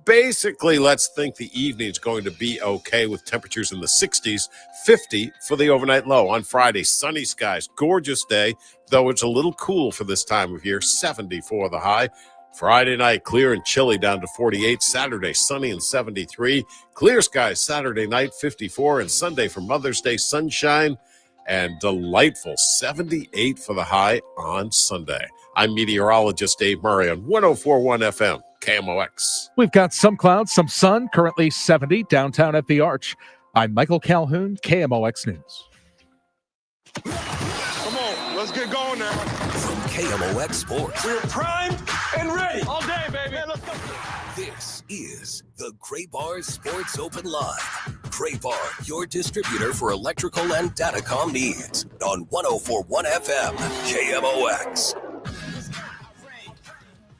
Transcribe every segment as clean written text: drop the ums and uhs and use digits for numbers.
Basically, let's think the evening's going to be okay with temperatures in the 60s, 50 for the overnight low. On Friday, sunny skies, gorgeous day, though it's a little cool for this time of year, 70 for the high. Friday night, clear and chilly down to 48. Saturday, sunny and 73. Clear skies Saturday night, 54. And Sunday for Mother's Day, sunshine and delightful 78 for the high on Sunday. I'm meteorologist Dave Murray on 104.1 FM. KMOX. We've got some clouds, some sun, currently 70 downtown at the Arch. I'm Michael Calhoun, KMOX News. Come on, let's get going now. From KMOX Sports. We're primed and ready. All day, baby. Man, let's go. This is the Gray Bar Sports Open Live. Gray Bar, your distributor for electrical and datacom needs. On 104.1 FM, KMOX.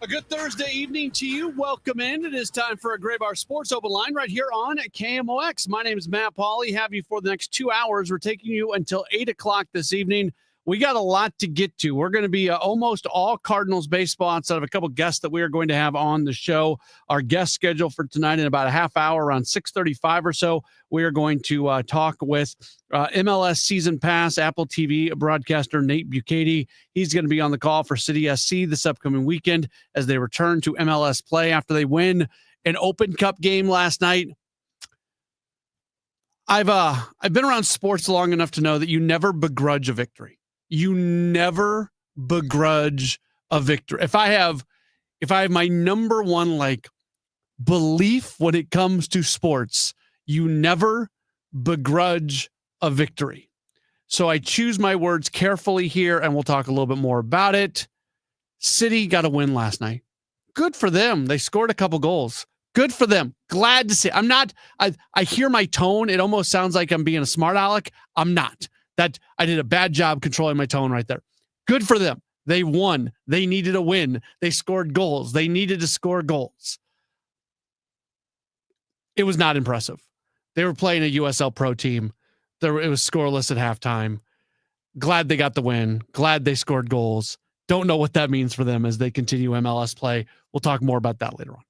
A good Thursday evening to you. Welcome in. It is time for a Gray Bar Sports Open Line right here on KMOX. My name is Matt Pauley. Have you for the next 2 hours. We're taking you until 8 o'clock this evening. We got a lot to get to. We're going to be almost all Cardinals baseball outside of a couple guests that we are going to have on the show. Our guest schedule for tonight in about a half hour, around 6:35 or so, we are going to talk with MLS Season Pass Apple TV broadcaster Nate Bukaty. He's going to be on the call for City SC this upcoming weekend as they return to MLS play after they win an Open Cup game last night. I've been around sports long enough to know that you never begrudge a victory. You never begrudge a victory. If I have my number one belief when it comes to sports, you never begrudge a victory. So I choose my words carefully here, and we'll talk a little bit more about it. City got a win last night. Good for them. They scored a couple goals. Good for them. Glad to see. I hear my tone. It almost sounds like I'm being a smart aleck. I'm not. That I did a bad job controlling my tone right there. Good for them. They won. They needed a win. They scored goals. They needed to score goals. It was not impressive. They were playing a USL Pro team. It was scoreless at halftime. Glad they got the win. Glad they scored goals. Don't know what that means for them as they continue MLS play. We'll talk more about that later on.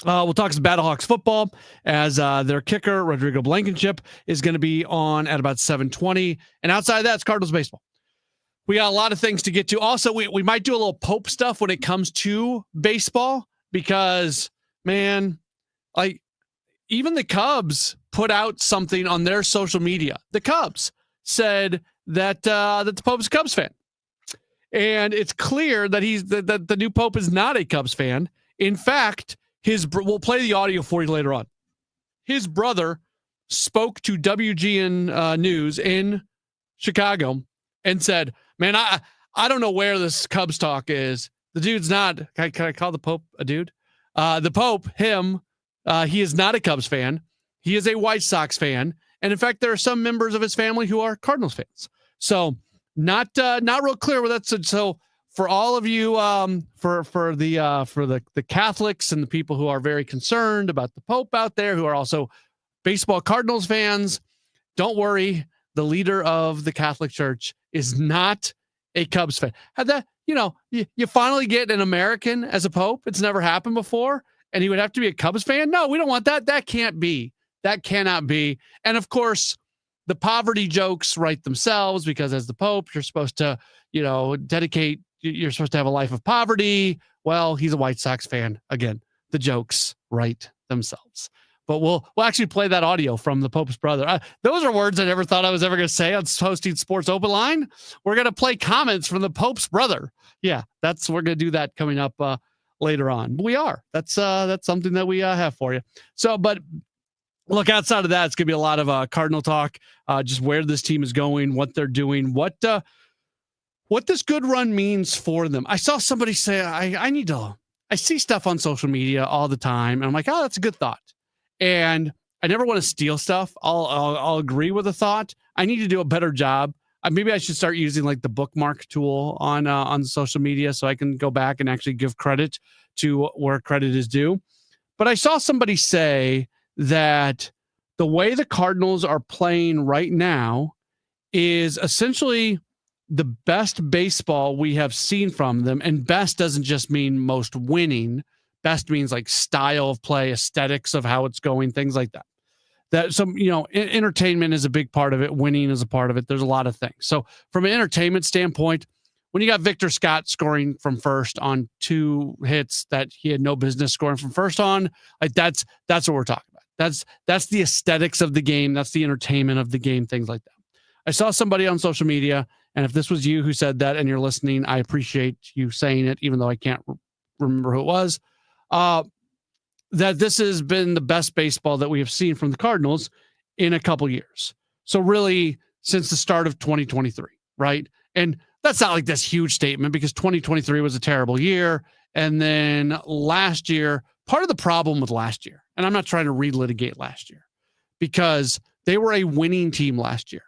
We'll talk some Battlehawks football as their kicker, Rodrigo Blankenship, is going to be on at about 7:20. And outside of that, it's Cardinals baseball. We got a lot of things to get to. Also, we might do a little Pope stuff when it comes to baseball because, man, even the Cubs put out something on their social media. The Cubs said that the Pope's a Cubs fan. And it's clear that that the new Pope is not a Cubs fan. In fact, we'll play the audio for you later on. His brother spoke to WGN News in Chicago and said, man, I don't know where this Cubs talk is. The dude's not, can I call the Pope a dude? The Pope, he is not a Cubs fan. He is a White Sox fan. And in fact, there are some members of his family who are Cardinals fans. So not real clear where that's. So for all of you, for the Catholics and the people who are very concerned about the Pope out there, who are also baseball Cardinals fans, don't worry. The leader of the Catholic Church is not a Cubs fan. You finally get an American as a Pope. It's never happened before, and he would have to be a Cubs fan. No, we don't want that. That can't be. That cannot be. And of course, the poverty jokes write themselves because as the Pope, you're supposed to, dedicate. You're supposed to have a life of poverty. Well, he's a White Sox fan. Again, the jokes write themselves. But we'll actually play that audio from the Pope's brother. Those are words I never thought I was ever going to say on hosting Sports Open Line. We're going to play comments from the Pope's brother. Yeah, we're going to do that coming up later on. We are. That's something that we have for you. So, but look, outside of that, it's going to be a lot of Cardinal talk, just where this team is going, what they're doing, what this good run means for them. I saw somebody say, I see stuff on social media all the time. And I'm like, oh, that's a good thought. And I never want to steal stuff. I'll agree with a thought. I need to do a better job. Maybe I should start using the bookmark tool on social media so I can go back and actually give credit to where credit is due. But I saw somebody say that the way the Cardinals are playing right now is essentially the best baseball we have seen from them. And best doesn't just mean most winning. best means like style of play, aesthetics of how it's going, things like that. That some, entertainment is a big part of it. Winning is a part of it. There's a lot of things. So from an entertainment standpoint, when you got Victor Scott scoring from first on 2 hits that he had no business scoring from first on, like that's what we're talking about. That's the aesthetics of the game. That's the entertainment of the game, things like that. I saw somebody on social media, and if this was you who said that and you're listening, I appreciate you saying it, even though I can't remember who it was, that this has been the best baseball that we have seen from the Cardinals in a couple years. So really, since the start of 2023, right? And that's not like this huge statement because 2023 was a terrible year. And then last year, part of the problem with last year, and I'm not trying to relitigate last year, because they were a winning team last year.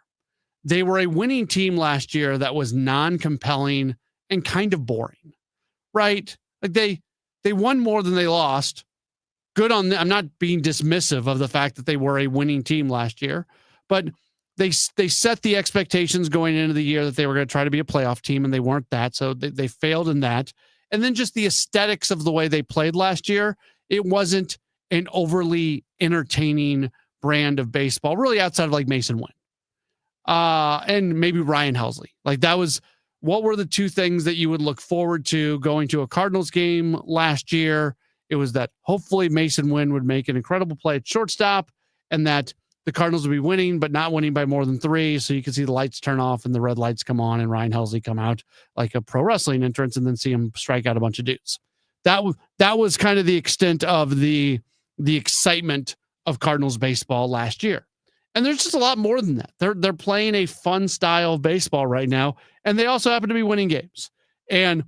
They were a winning team last year that was non-compelling and kind of boring, right? Like they won more than they lost. Good on them. I'm not being dismissive of the fact that they were a winning team last year, but they set the expectations going into the year that they were going to try to be a playoff team, and they weren't that. So they failed in that. And then just the aesthetics of the way they played last year, it wasn't an overly entertaining brand of baseball, really outside of like Mason Wynn. And maybe Ryan Helsley. Like what were the 2 things that you would look forward to going to a Cardinals game last year? It was that hopefully Mason Wynn would make an incredible play at shortstop, and that the Cardinals would be winning, but not winning by more than 3. So you can see the lights turn off and the red lights come on and Ryan Helsley come out like a pro wrestling entrance, and then see him strike out a bunch of dudes. That was kind of the extent of the excitement of Cardinals baseball last year. And there's just a lot more than that. They're playing a fun style of baseball right now, and they also happen to be winning games. And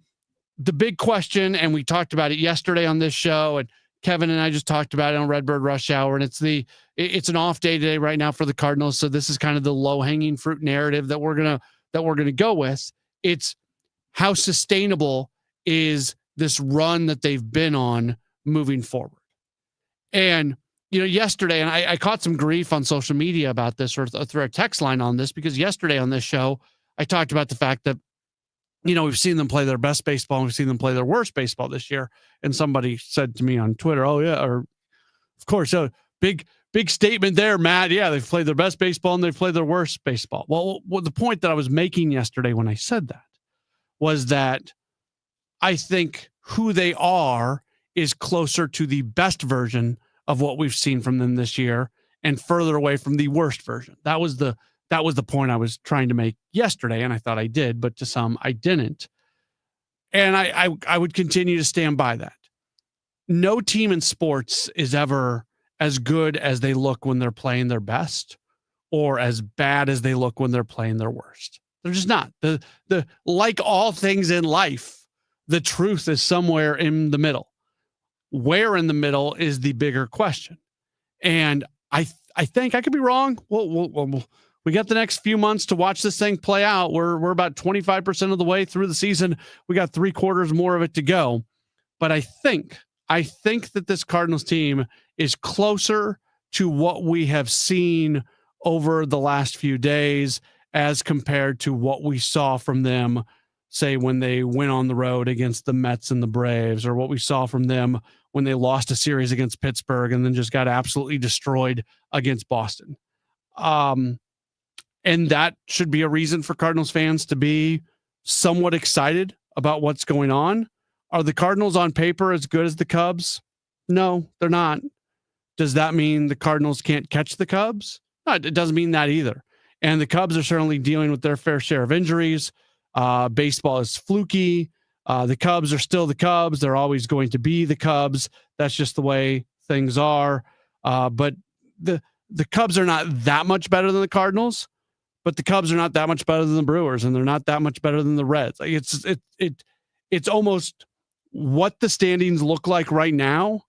the big question, and we talked about it yesterday on this show, and Kevin and I just talked about it on Redbird Rush Hour, and it's an off day today right now for the Cardinals. So this is kind of the low-hanging fruit narrative that we're gonna go with. It's how sustainable is this run that they've been on moving forward. And yesterday, and I caught some grief on social media about this, or through our text line on this, because yesterday on this show, I talked about the fact that, we've seen them play their best baseball and we've seen them play their worst baseball this year. And somebody said to me on Twitter, "Oh yeah, or of course, big statement there, Matt. Yeah, they've played their best baseball and they've played their worst baseball." Well, the point that I was making yesterday when I said that was that I think who they are is closer to the best version of what we've seen from them this year and further away from the worst version. That was the point I was trying to make yesterday, and I thought I did, but to some I didn't. And I would continue to stand by that. No team in sports is ever as good as they look when they're playing their best, or as bad as they look when they're playing their worst. They're just not. The like all things in life, the truth is somewhere in the middle. Where in the middle is the bigger question. And I think I could be wrong. We got the next few months to watch this thing play out. We're about 25% of the way through the season. We got 3/4 more of it to go. But I think that this Cardinals team is closer to what we have seen over the last few days as compared to what we saw from them, say, when they went on the road against the Mets and the Braves, or what we saw from them when they lost a series against Pittsburgh and then just got absolutely destroyed against Boston. And that should be a reason for Cardinals fans to be somewhat excited about what's going on. Are the Cardinals on paper as good as the Cubs? No, they're not. Does that mean the Cardinals can't catch the Cubs? No, it doesn't mean that either. And the Cubs are certainly dealing with their fair share of injuries. Baseball is fluky. The Cubs are still the Cubs. They're always going to be the Cubs. That's just the way things are. But the Cubs are not that much better than the Cardinals, but the Cubs are not that much better than the Brewers, and they're not that much better than the Reds. Like it's almost what the standings look like right now,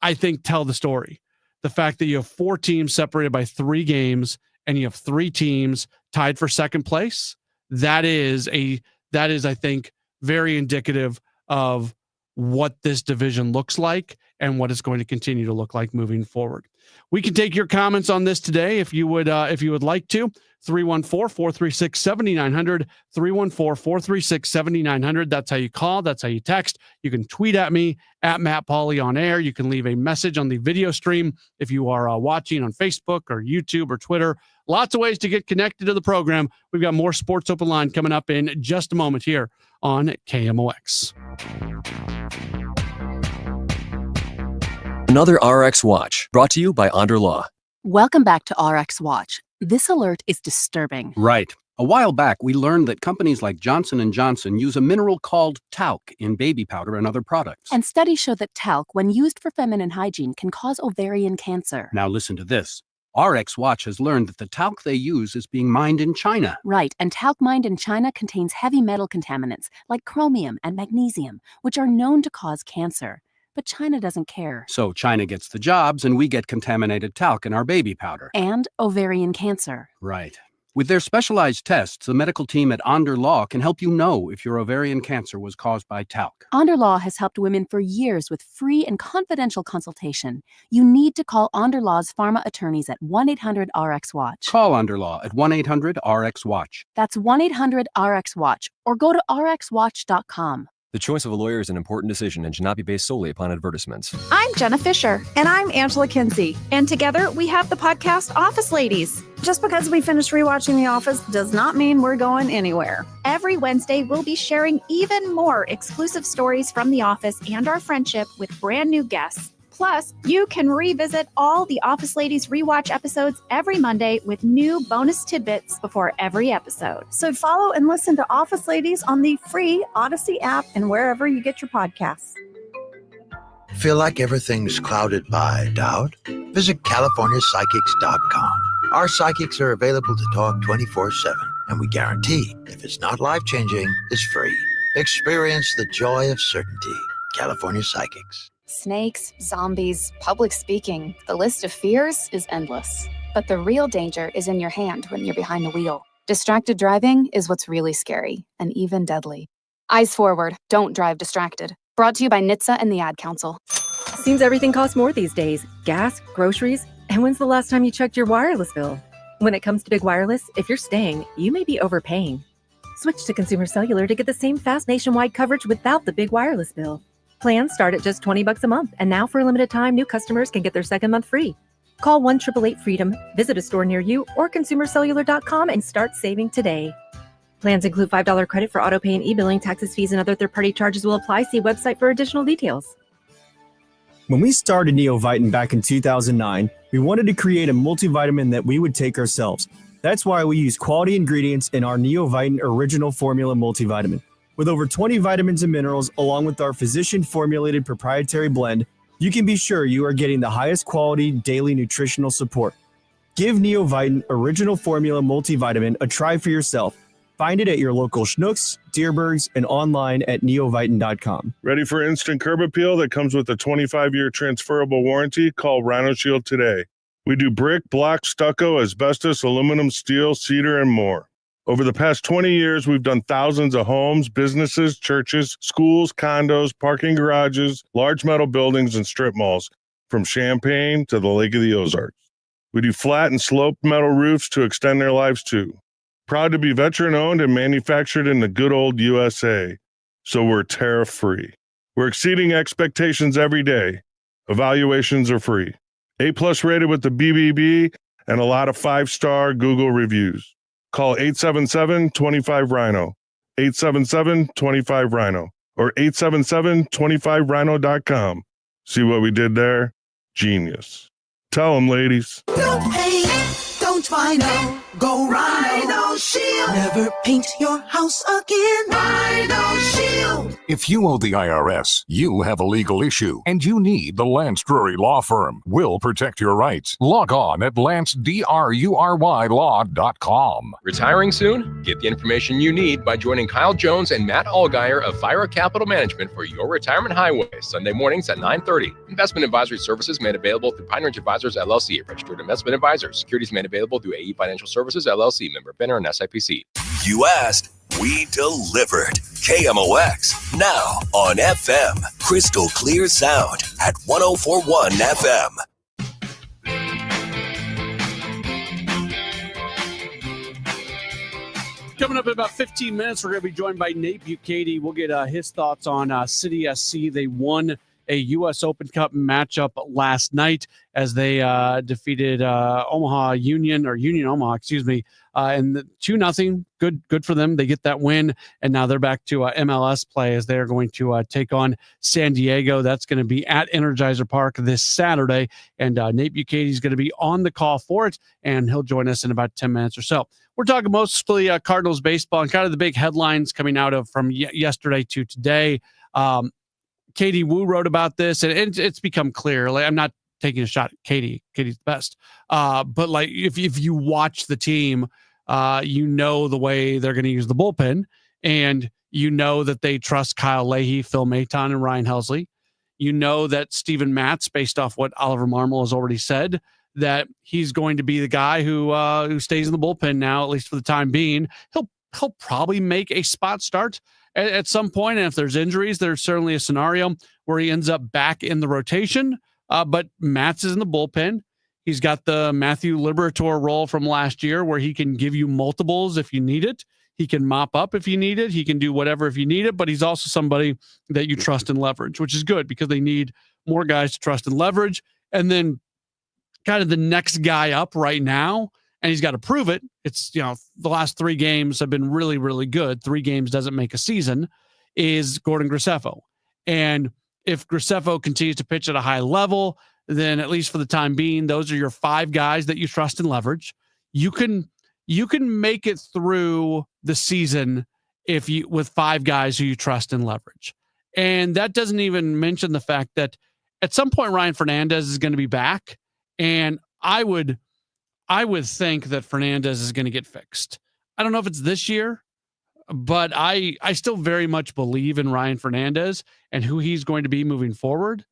I think, tell the story. The fact that you have 4 teams separated by 3 games and you have 3 teams tied for second place, that is, I think, very indicative of what this division looks like and what it's going to continue to look like moving forward. We can take your comments on this today if you would like to. 314-436-7900, 314-436-7900. That's how you call. That's how you text. You can tweet at me at Matt Pauley on air. You can leave a message on the video stream if you are watching on Facebook or YouTube or Twitter. Lots of ways to get connected to the program. We've got more Sports Open Line coming up in just a moment here on KMOX. Another RX Watch, brought to you by Onder Law. Welcome back to RX Watch. This alert is disturbing. Right. A while back, we learned that companies like Johnson & Johnson use a mineral called talc in baby powder and other products. And studies show that talc, when used for feminine hygiene, can cause ovarian cancer. Now listen to this. RX Watch has learned that the talc they use is being mined in China. Right, and talc mined in China contains heavy metal contaminants like chromium and magnesium, which are known to cause cancer. But China doesn't care. So China gets the jobs and we get contaminated talc in our baby powder. And ovarian cancer. Right. With their specialized tests, the medical team at Onder Law can help you know if your ovarian cancer was caused by talc. Onder Law has helped women for years with free and confidential consultation. You need to call Onder Law's pharma attorneys at 1-800-RX-WATCH. Call Onder Law at 1-800-RX-WATCH. That's 1-800-RX-WATCH or go to rxwatch.com. The choice of a lawyer is an important decision and should not be based solely upon advertisements. I'm Jenna Fisher. And I'm Angela Kinsey. And together we have the podcast Office Ladies. Just because we finished rewatching The Office does not mean we're going anywhere. Every Wednesday, we'll be sharing even more exclusive stories from The Office and our friendship with brand new guests. Plus, you can revisit all the Office Ladies rewatch episodes every Monday with new bonus tidbits before every episode. So follow and listen to Office Ladies on the free Odyssey app and wherever you get your podcasts. Feel like everything's clouded by doubt? Visit CaliforniaPsychics.com. Our psychics are available to talk 24/7, and we guarantee if it's not life-changing, it's free. Experience the joy of certainty. California Psychics. Snakes, zombies, public speaking. The list of fears is endless. But the real danger is in your hand when you're behind the wheel. Distracted driving is what's really scary and even deadly. Eyes forward, don't drive distracted. Brought to you by NHTSA and the Ad Council. Seems everything costs more these days. Gas, groceries, and when's the last time you checked your wireless bill? When it comes to big wireless, if you're staying, you may be overpaying. Switch to Consumer Cellular to get the same fast nationwide coverage without the big wireless bill. Plans start at just $20 a month, and now for a limited time, new customers can get their second month free. Call 1-888-FREEDOM, visit a store near you, or consumercellular.com and start saving today. Plans include $5 credit for autopay and e-billing. Taxes, fees, and other third-party charges will apply. See website for additional details. When we started Neovitin back in 2009, we wanted to create a multivitamin that we would take ourselves. That's why we use quality ingredients in our Neovitin Original Formula multivitamin. With over 20 vitamins and minerals, along with our physician-formulated proprietary blend, you can be sure you are getting the highest quality daily nutritional support. Give Neovitin Original Formula multivitamin a try for yourself. Find it at your local Schnucks, Dierbergs, and online at neovitin.com. Ready for instant curb appeal that comes with a 25-year transferable warranty? Call Rhino Shield today. We do brick, block, stucco, asbestos, aluminum, steel, cedar, and more. Over the past 20 years, we've done thousands of homes, businesses, churches, schools, condos, parking garages, large metal buildings, and strip malls, from Champaign to the Lake of the Ozarks. We do flat and sloped metal roofs to extend their lives too. Proud to be veteran-owned and manufactured in the good old USA, so we're tariff-free. We're exceeding expectations every day. Evaluations are free. A+ rated with the BBB and a lot of 5-star Google reviews. Call 877-25-RHINO, 877-25-RHINO, or 877-25rhino.com. See what we did there? Genius. Tell them, ladies. Don't paint, don't Rhino, go Rhino Shield. Never paint your house again. Rhino Shield. If you owe the IRS, you have a legal issue, and you need the Lance Drury Law Firm. We'll protect your rights. Log on at LanceDruryLaw.com. Retiring soon? Get the information you need by joining Kyle Jones and Matt Allgeier of Fire Capital Management for your retirement highway, Sunday mornings at 9:30. Investment advisory services made available through Pine Ridge Advisors, LLC, a registered investment advisor. Securities made available through AE Financial Services, LLC, member FINRA and SIPC. You asked, We delivered. KMOX, now on FM. Crystal clear sound at 104.1 FM. Coming up in about 15 minutes, we're going to be joined by Nate Bukaty. We'll get his thoughts on City SC. They won a U.S. Open Cup matchup last night as they defeated Union Omaha, and 2-0. Good for them. They get that win, and now they're back to MLS play as they're going to take on San Diego. That's going to be at Energizer Park this Saturday, and Nate Bukaty is going to be on the call for it, and he'll join us in about 10 minutes or so. We're talking mostly Cardinals baseball and kind of the big headlines coming out of from yesterday to today. Katie Wu wrote about this, and it's become clear. Like, I'm not taking a shot at Katie. Katie's the best. But like, if you watch the team, you know the way they're going to use the bullpen, and you know that they trust Kyle Leahy, Phil Maton, and Ryan Helsley. You know that Steven Matz, based off what Oliver Marmol has already said, that he's going to be the guy who stays in the bullpen now, at least for the time being. He'll probably make a spot start at some point, and if there's injuries, there's certainly a scenario where he ends up back in the rotation. But Matz is in the bullpen. He's got the Matthew Liberatore role from last year where he can give you multiples if you need it. He can mop up if you need it. He can do whatever if you need it, but he's also somebody that you trust and leverage, which is good because they need more guys to trust and leverage. And then kind of the next guy up right now, and he's got to prove it. It's, the last 3 games have been really, really good. 3 games doesn't make a season, is Gordon Graceffo. And if Graceffo continues to pitch at a high level, then at least for the time being, those are your 5 guys that you trust and leverage. You can make it through the season with 5 guys who you trust and leverage. And that doesn't even mention the fact that at some point Ryan Fernandez is going to be back. And I would think that Fernandez is going to get fixed. I don't know if it's this year, but I still very much believe in Ryan Fernandez and who he's going to be moving forward.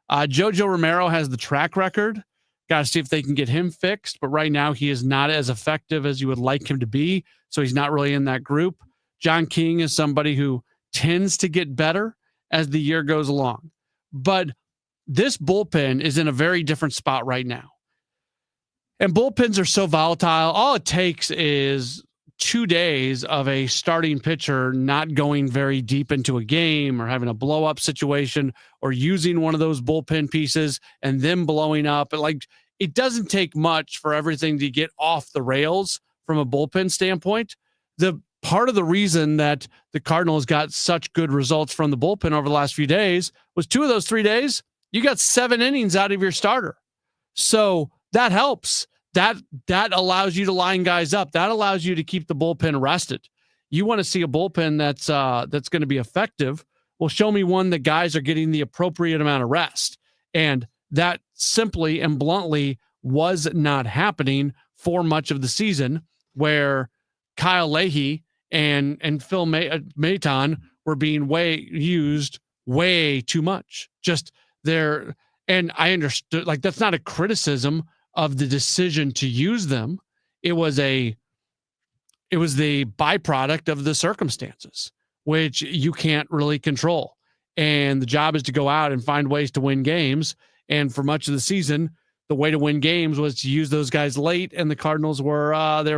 Jojo Romero has the track record. Got to see if they can get him fixed. But right now he is not as effective as you would like him to be. So he's not really in that group. John King is somebody who tends to get better as the year goes along. But this bullpen is in a very different spot right now. And bullpens are so volatile. All it takes is 2 days of a starting pitcher not going very deep into a game or having a blow up situation or using one of those bullpen pieces and them blowing up. It doesn't take much for everything to get off the rails from a bullpen standpoint. The part of the reason that the Cardinals got such good results from the bullpen over the last few days was 2 of those 3 days, you got 7 innings out of your starter. So that helps. That allows you to line guys up. That allows you to keep the bullpen rested. You want to see a bullpen that's going to be effective. Well, show me one that guys are getting the appropriate amount of rest. And that simply and bluntly was not happening for much of the season, where Kyle Leahy and Phil Maton were being used way too much. Just there. And I understood, that's not a criticism of the decision to use them. It was the byproduct of the circumstances, which you can't really control. And the job is to go out and find ways to win games. And for much of the season, the way to win games was to use those guys late. And the Cardinals were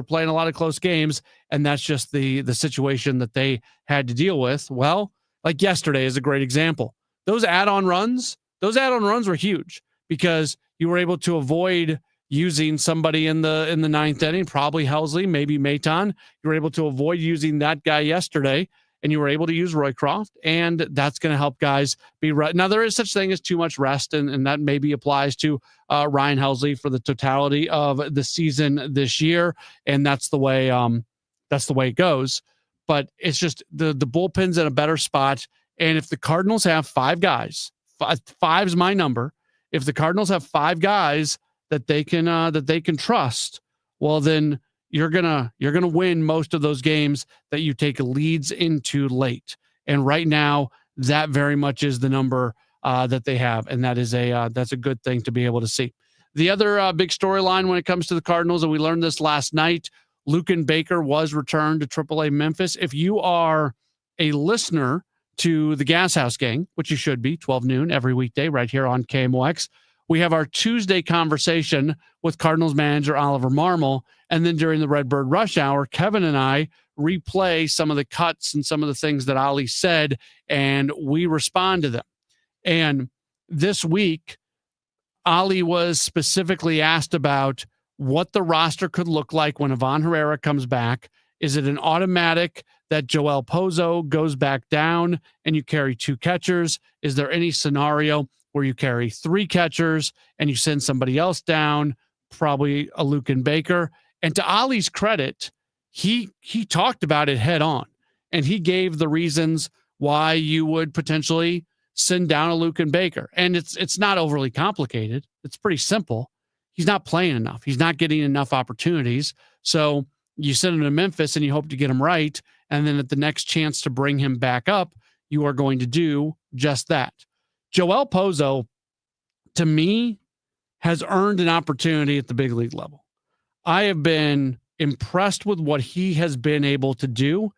playing a lot of close games. And that's just the situation that they had to deal with. Well, like yesterday is a great example. Those add-on runs were huge because you were able to avoid using somebody in the 9th inning, probably Helsley, maybe Maton. You were able to avoid using that guy yesterday, and you were able to use Roycroft, and that's going to help guys be right. Now, there is such thing as too much rest, and that maybe applies to Ryan Helsley for the totality of the season this year, and that's the way it goes. But it's just the bullpen's in a better spot, and if the Cardinals have 5 guys, 5's my number. If the Cardinals have 5 guys that they can trust, well, then you're gonna win most of those games that you take leads into late. And right now, that very much is the number that they have, and that's a good thing to be able to see. The other big storyline when it comes to the Cardinals, and we learned this last night, Lucan Baker was returned to AAA Memphis. If you are a listener to the Gas House Gang, which you should be, 12 noon every weekday right here on KMOX, we have our Tuesday conversation with Cardinals manager Oliver Marmol. And then during the Redbird Rush Hour, Kevin and I replay some of the cuts and some of the things that Ollie said, and we respond to them. And this week, Ollie was specifically asked about what the roster could look like when Ivan Herrera comes back. Is it an automatic that Joel Pozo goes back down and you carry 2 catchers? Is there any scenario where you carry 3 catchers and you send somebody else down, probably a Lucan Baker? And to Ollie's credit, he talked about it head on, and he gave the reasons why you would potentially send down a Lucan Baker. And it's not overly complicated. It's pretty simple. He's not playing enough. He's not getting enough opportunities. So you send him to Memphis and you hope to get him right. And then at the next chance to bring him back up, you are going to do just that. Joel Pozo, to me, has earned an opportunity at the big league level. I have been impressed with what he has been able to do.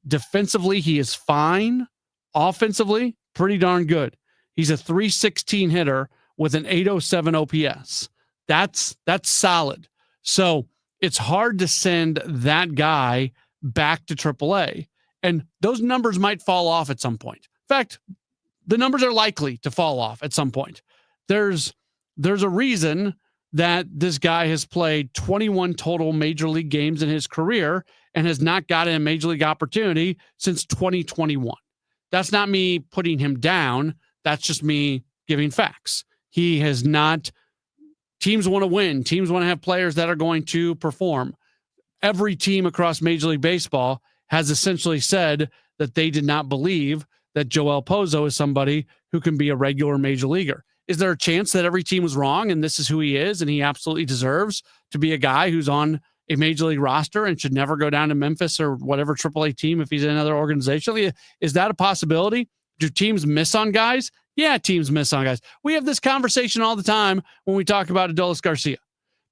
Defensively, he is fine. Offensively, pretty darn good. He's a .316 hitter with an .807 OPS. That's solid. So it's hard to send that guy back to AAA. And those numbers might fall off at some point. In fact, the numbers are likely to fall off at some point. There's a reason that this guy has played 21 total major league games in his career and has not gotten a major league opportunity since 2021. That's not me putting him down. That's just me giving facts. He has not. Teams want to win. Teams want to have players that are going to perform. Every team across Major League Baseball has essentially said that they did not believe that Joel Pozo is somebody who can be a regular major leaguer. Is there a chance that every team was wrong and this is who he is and he absolutely deserves to be a guy who's on a major league roster and should never go down to Memphis or whatever AAA team if he's in another organization? Is that a possibility? Do teams miss on guys? Yeah, teams miss on guys. We have this conversation all the time when we talk about Adolis Garcia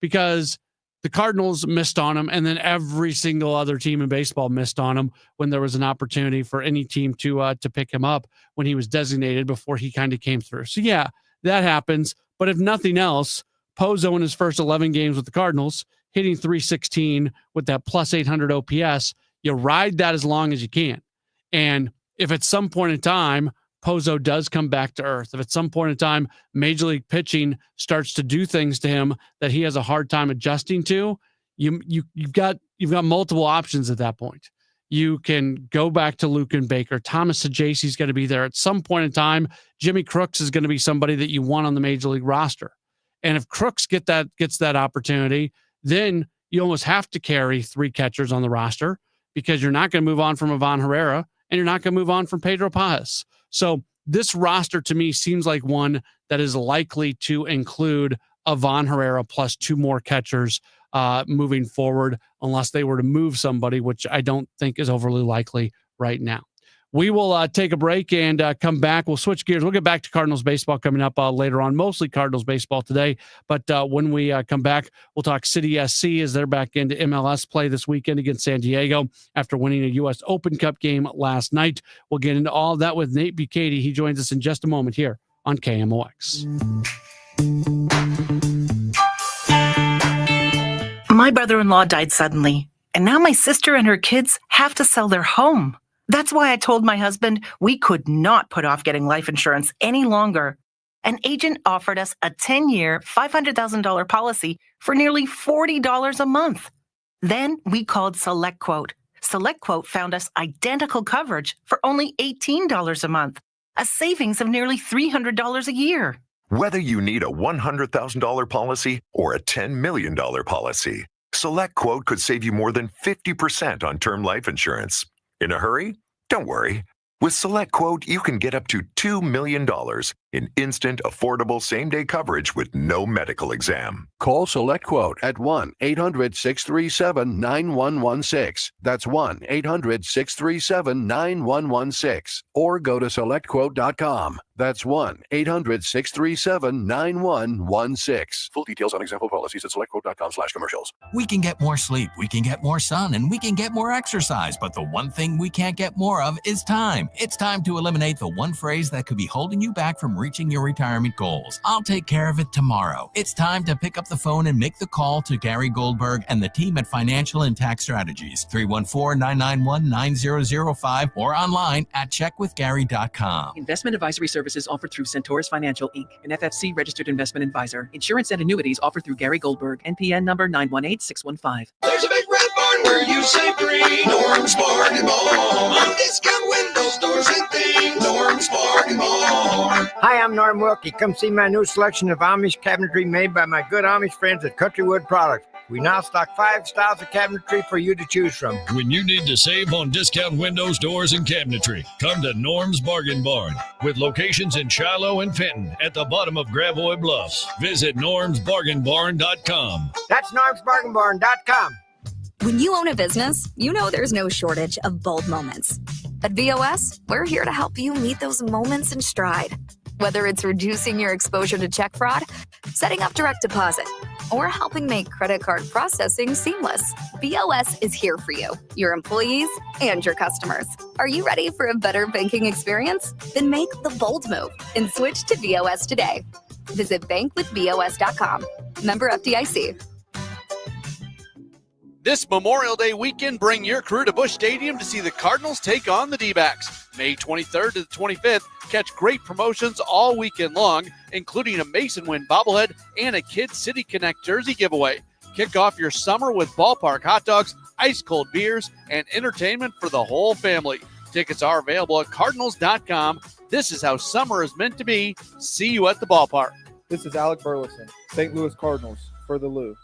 because the Cardinals missed on him, and then every single other team in baseball missed on him when there was an opportunity for any team to pick him up when he was designated before he kind of came through. So yeah, that happens. But if nothing else, Pozo in his first 11 games with the Cardinals, hitting .316 with that plus 800 OPS, you ride that as long as you can. And if at some point in time, Pozo does come back to earth, if at some point in time, major league pitching starts to do things to him that he has a hard time adjusting to, you've got multiple options at that point. You can go back to Lucan Baker. Thomas Sajaci's going to be there at some point in time. Jimmy Crooks is going to be somebody that you want on the major league roster. And if Crooks gets that opportunity, then you almost have to carry 3 catchers on the roster because you're not going to move on from Ivan Herrera and you're not going to move on from Pedro Pajas. So this roster to me seems like one that is likely to include Ivan Herrera plus 2 more catchers moving forward, unless they were to move somebody, which I don't think is overly likely right now. We will take a break and come back. We'll switch gears. We'll get back to Cardinals baseball coming up later on, mostly Cardinals baseball today. But when we come back, we'll talk City SC as they're back into MLS play this weekend against San Diego after winning a U.S. Open Cup game last night. We'll get into all of that with Nate Bukaty. He joins us in just a moment here on KMOX. My brother-in-law died suddenly, and now my sister and her kids have to sell their home. That's why I told my husband we could not put off getting life insurance any longer. An agent offered us a 10-year, $500,000 policy for nearly $40 a month. Then we called SelectQuote. SelectQuote found us identical coverage for only $18 a month, a savings of nearly $300 a year. Whether you need a $100,000 policy or a $10 million policy, SelectQuote could save you more than 50% on term life insurance. In a hurry? Don't worry. With SelectQuote, you can get up to $2 million in instant, affordable same-day coverage with no medical exam. Call SelectQuote at 1-800-637-9116. That's 1-800-637-9116. Or go to SelectQuote.com. That's 1-800-637-9116. Full details on example policies at SelectQuote.com/commercials. We can get more sleep, we can get more sun, and we can get more exercise, but the one thing we can't get more of is time. It's time to eliminate the one phrase that could be holding you back from reaching your retirement goals. I'll take care of it tomorrow. It's time to pick up the phone and make the call to Gary Goldberg and the team at Financial and Tax Strategies, 314-991-9005, or online at checkwithgary.com. Investment advisory services offered through Centaurus Financial, Inc., an FFC registered investment advisor. Insurance and annuities offered through Gary Goldberg, NPN number 918615. There's a big red barn where you save green. Norm's Bargain Barn. Discount windows, doors, and things. Norm's Bargain Barn. Hi, I'm Norm Wilkie. Come see my new selection of Amish cabinetry made by my good Amish friends at Countrywood Products. We now stock 5 styles of cabinetry for you to choose from. When you need to save on discount windows, doors, and cabinetry, come to Norm's Bargain Barn. With locations in Shiloh and Fenton at the bottom of Gravois Bluffs. Visit normsbargainbarn.com. That's normsbargainbarn.com. When you own a business, you know there's no shortage of bold moments. At VOS, we're here to help you meet those moments in stride. Whether it's reducing your exposure to check fraud, setting up direct deposit, or helping make credit card processing seamless, VOS is here for you, your employees, and your customers. Are you ready for a better banking experience? Then make the bold move and switch to VOS today. Visit bankwithvos.com. Member FDIC. This Memorial Day weekend, bring your crew to Busch Stadium to see the Cardinals take on the D-backs. May 23rd to the 25th, catch great promotions all weekend long, including a Mason Win bobblehead and a Kid City Connect jersey giveaway. Kick off your summer with ballpark hot dogs, ice-cold beers, and entertainment for the whole family. Tickets are available at Cardinals.com. This is how summer is meant to be. See you at the ballpark. This is Alec Burleson, St. Louis Cardinals, for the Lou.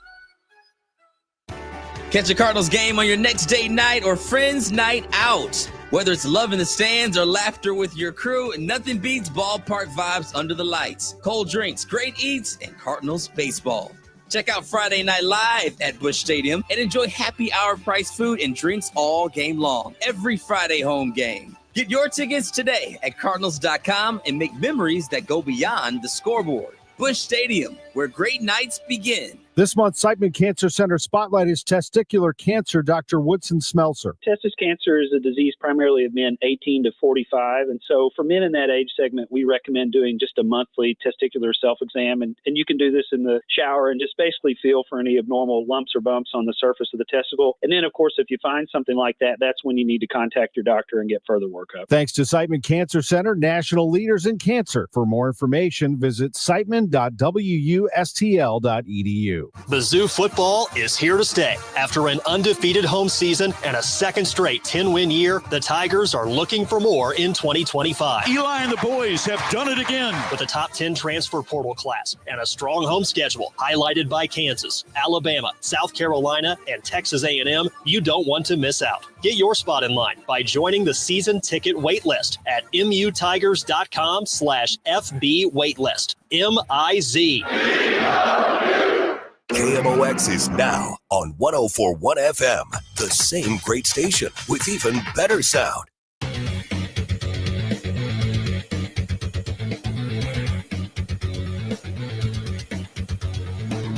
Catch a Cardinals game on your next date night or friends night out. Whether it's love in the stands or laughter with your crew, nothing beats ballpark vibes under the lights. Cold drinks, great eats, and Cardinals baseball. Check out Friday Night Live at Busch Stadium and enjoy happy hour price food and drinks all game long. Every Friday home game. Get your tickets today at Cardinals.com and make memories that go beyond the scoreboard. Busch Stadium, where great nights begin. This month, Siteman Cancer Center Spotlight is testicular cancer. Dr. Woodson Smelser. Testis cancer is a disease primarily of men 18 to 45. And so for men in that age segment, we recommend doing just a monthly testicular self-exam. And you can do this in the shower and just basically feel for any abnormal lumps or bumps on the surface of the testicle. And then, of course, if you find something like that, that's when you need to contact your doctor and get further workup. Thanks to Siteman Cancer Center, national leaders in cancer. For more information, visit siteman.wustl.edu. Mizzou football is here to stay. After an undefeated home season and a second straight 10-win year, the Tigers are looking for more in 2025. Eli and the boys have done it again. With a top 10 transfer portal class and a strong home schedule highlighted by Kansas, Alabama, South Carolina, and Texas A&M, you don't want to miss out. Get your spot in line by joining the season ticket waitlist at mutigers.com/FB waitlist. MIZ. KMOX is now on 104.1 FM, the same great station with even better sound.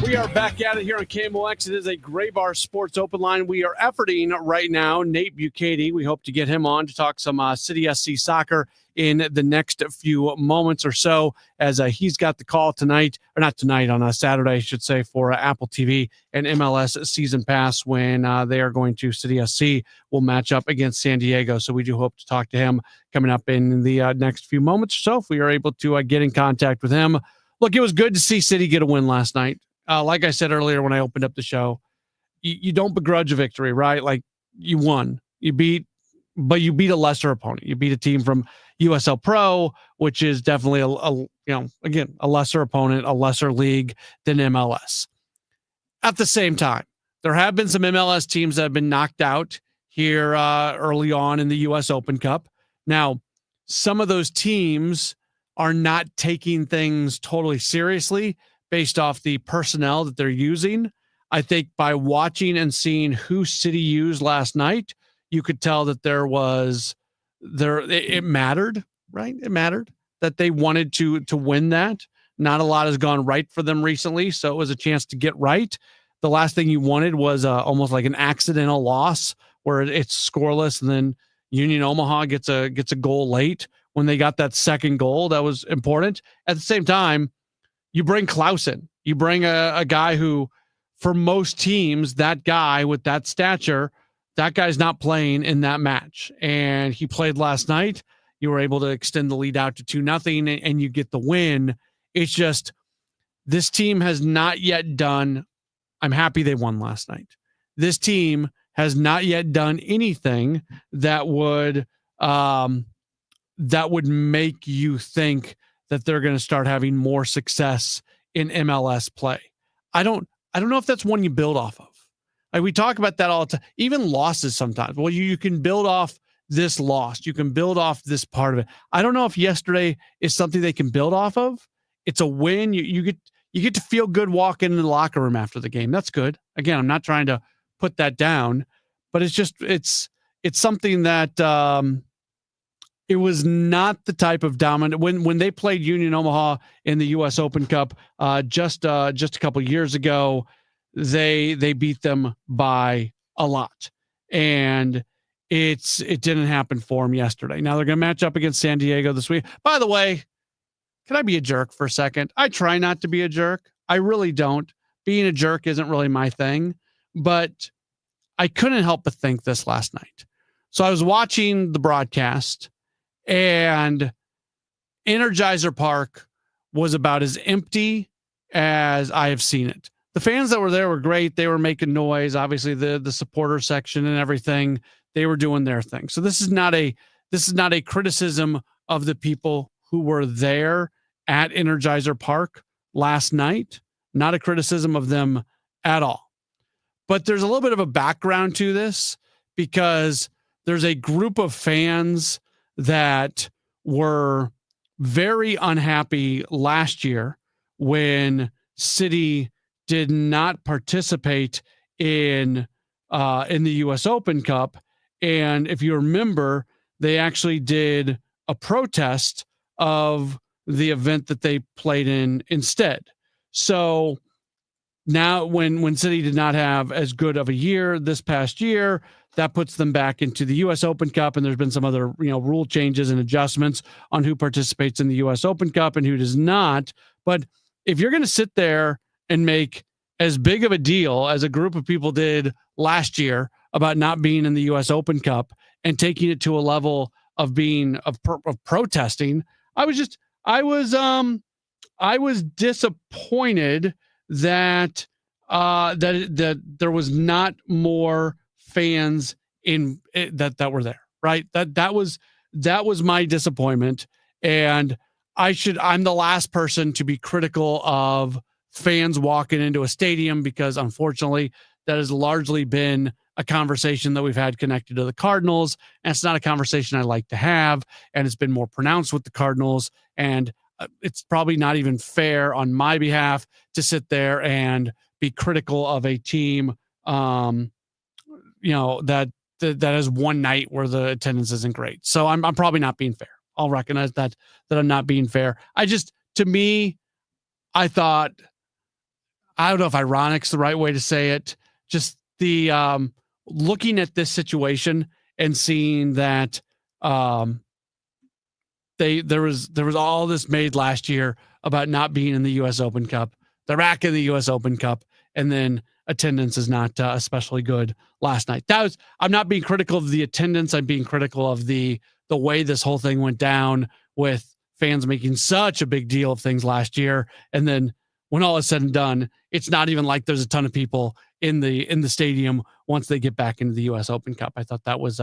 We are back at it here on KMOX. It is a Gray Bar Sports Open Line. We are efforting right now Nate Bucati. We hope to get him on to talk some City SC soccer in the next few moments or so, as he's got the call tonight, or not tonight, on Saturday, I should say, for Apple TV and MLS Season Pass when they are going to City SC will match up against San Diego. So we do hope to talk to him coming up in the next few moments or so, if we are able to get in contact with him. Look, it was good to see City get a win last night. Like I said earlier when I opened up the show, you don't begrudge a victory, right? Like, you won. But you beat a lesser opponent. You beat a team from USL Pro, which is definitely a lesser opponent, a lesser league than MLS. At the same time, there have been some MLS teams that have been knocked out here early on in the US Open Cup. Now, some of those teams are not taking things totally seriously based off the personnel that they're using. I think by watching and seeing who City used last night, you could tell that it mattered, right? It mattered that they wanted to win that. Not a lot has gone right for them recently, so it was a chance to get right. The last thing you wanted was almost like an accidental loss where it's scoreless, and then Union Omaha gets a goal late when they got that second goal. That was important. At the same time, you bring Clausen. You bring a guy who, for most teams, that guy with that stature, that guy's not playing in that match. And he played last night. You were able to extend the lead out to 2-0, and you get the win. It's just, this team has not yet done, I'm happy they won last night. This team has not yet done anything that would make you think that they're going to start having more success in MLS play. I don't know if that's one you build off of. Like, we talk about that all the time, even losses sometimes. Well, you can build off this loss. You can build off this part of it. I don't know if yesterday is something they can build off of. It's a win. You get to feel good walking into the locker room after the game. That's good. Again, I'm not trying to put that down, but it's something that it was not the type of dominant when they played Union Omaha in the U.S. Open Cup just a couple years ago. They beat them by a lot, and it didn't happen for them yesterday. Now they're going to match up against San Diego this week. By the way, can I be a jerk for a second? I try not to be a jerk. I really don't. Being a jerk isn't really my thing, but I couldn't help but think this last night. So I was watching the broadcast, and Energizer Park was about as empty as I have seen it. The fans that were there were great. They were making noise. Obviously, the supporter section and everything, they were doing their thing. So this is not a criticism of the people who were there at Energizer Park last night. Not a criticism of them at all. But there's a little bit of a background to this, because there's a group of fans that were very unhappy last year when City did not participate in the U.S. Open Cup. And if you remember, they actually did a protest of the event that they played in instead. So now when City did not have as good of a year this past year, that puts them back into the U.S. Open Cup, and there's been some other rule changes and adjustments on who participates in the U.S. Open Cup and who does not. But if you're going to sit there and make as big of a deal as a group of people did last year about not being in the U.S. Open Cup and taking it to a level of protesting, I was disappointed that that there was not more fans in that were there, right? That was my disappointment. And I'm the last person to be critical of fans walking into a stadium, because unfortunately that has largely been a conversation that we've had connected to the Cardinals. And it's not a conversation I like to have. And it's been more pronounced with the Cardinals. And it's probably not even fair on my behalf to sit there and be critical of a team, that has one night where the attendance isn't great. So I'm probably not being fair. I'll recognize that I'm not being fair. To me, I thought, I don't know if ironic's the right way to say it. Just the looking at this situation and seeing that there was all this made last year about not being in the U.S. Open Cup. They're back in the U.S. Open Cup, and then attendance is not especially good last night. I'm not being critical of the attendance. I'm being critical of the way this whole thing went down, with fans making such a big deal of things last year, and then when all is said and done, it's not even like there's a ton of people in the stadium once they get back into the U.S. Open Cup. I thought that was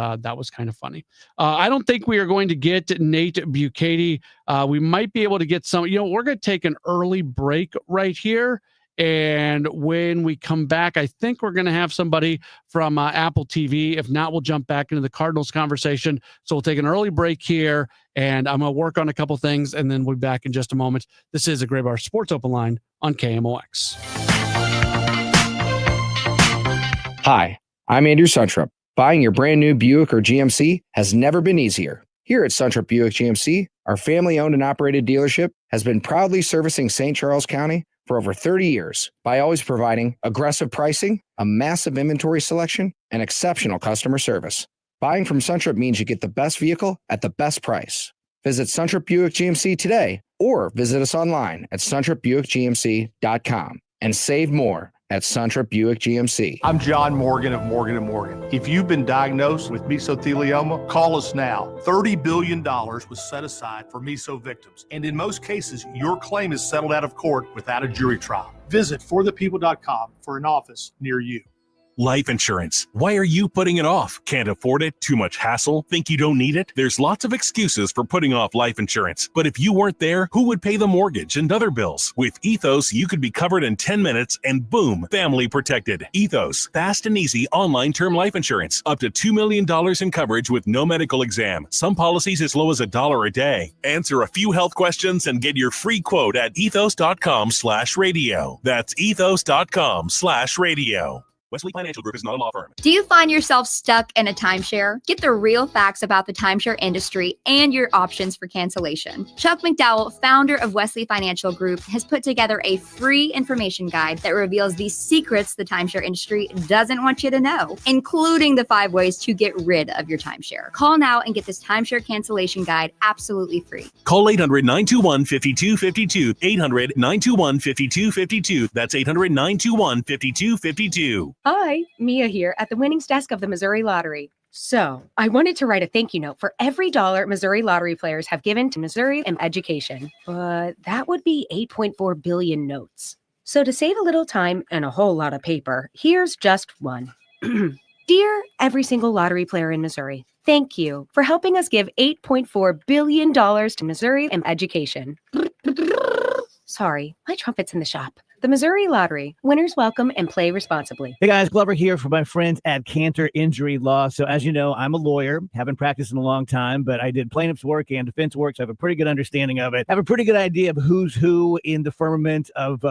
kind of funny. I don't think we are going to get Nate Bukaty. We might be able to get some. We're going to take an early break right here, And when we come back, I think we're going to have somebody from Apple TV. If not, we'll jump back into the Cardinals conversation. So we'll take an early break here, and I'm going to work on a couple things, and then we'll be back in just a moment. This is a Gray Bar Sports Open Line on KMOX. Hi, I'm Andrew Suntrup. Buying your brand new Buick or GMC has never been easier. Here at Suntrup Buick GMC, our family-owned and operated dealership has been proudly servicing St. Charles County for over 30 years by always providing aggressive pricing, a massive inventory selection, and exceptional customer service. Buying from Suntrup means you get the best vehicle at the best price. Visit Suntrup Buick GMC today or visit us online at suntrupbuickgmc.com and save more at Suntrup Buick GMC. I'm John Morgan of Morgan & Morgan. If you've been diagnosed with mesothelioma, call us now. $30 billion was set aside for meso victims, and in most cases, your claim is settled out of court without a jury trial. Visit forthepeople.com for an office near you. Life insurance. Why are you putting it off? Can't afford it? Too much hassle? Think you don't need it? There's lots of excuses for putting off life insurance. But if you weren't there, who would pay the mortgage and other bills? With Ethos, you could be covered in 10 minutes and boom, family protected. Ethos, fast and easy online term life insurance. Up to $2 million in coverage with no medical exam. Some policies as low as $1 a day. Answer a few health questions and get your free quote at ethos.com/radio. That's ethos.com/radio. Wesley Financial Group is not a law firm. Do you find yourself stuck in a timeshare? Get the real facts about the timeshare industry and your options for cancellation. Chuck McDowell, founder of Wesley Financial Group, has put together a free information guide that reveals the secrets the timeshare industry doesn't want you to know, including the 5 ways to get rid of your timeshare. Call now and get this timeshare cancellation guide absolutely free. Call 800-921-5252. 800-921-5252. That's 800-921-5252. Hi, Mia here at the winnings desk of the Missouri Lottery. So, I wanted to write a thank you note for every dollar Missouri Lottery players have given to Missouri and education, but that would be 8.4 billion notes. So to save a little time and a whole lot of paper, here's just one. Dear every single lottery player in Missouri, thank you for helping us give $8.4 billion to Missouri and education. Sorry, my trumpet's in the shop. The Missouri Lottery. Winners welcome and play responsibly. Hey guys, Glover here for my friends at Cantor Injury Law. So as you know, I'm a lawyer, haven't practiced in a long time, but I did plaintiff's work and defense work, so I have a pretty good understanding of it. I have a pretty good idea of who's who in the firmament of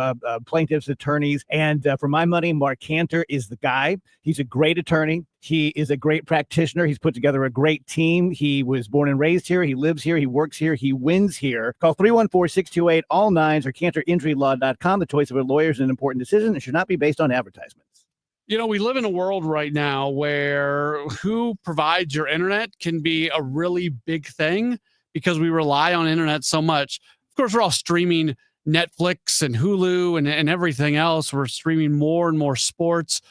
plaintiffs, attorneys, and for my money, Mark Cantor is the guy. He's a great attorney. He is a great practitioner. He's put together a great team. He was born and raised here. He lives here. He works here. He wins here. Call 314-628-ALL-9s or CantorInjuryLaw.com. The choice of a lawyer is an important decision and should not be based on advertisements. You know, we live in a world right now where who provides your internet can be a really big thing because we rely on internet so much. Of course, we're all streaming Netflix and Hulu and everything else. We're streaming more and more sports.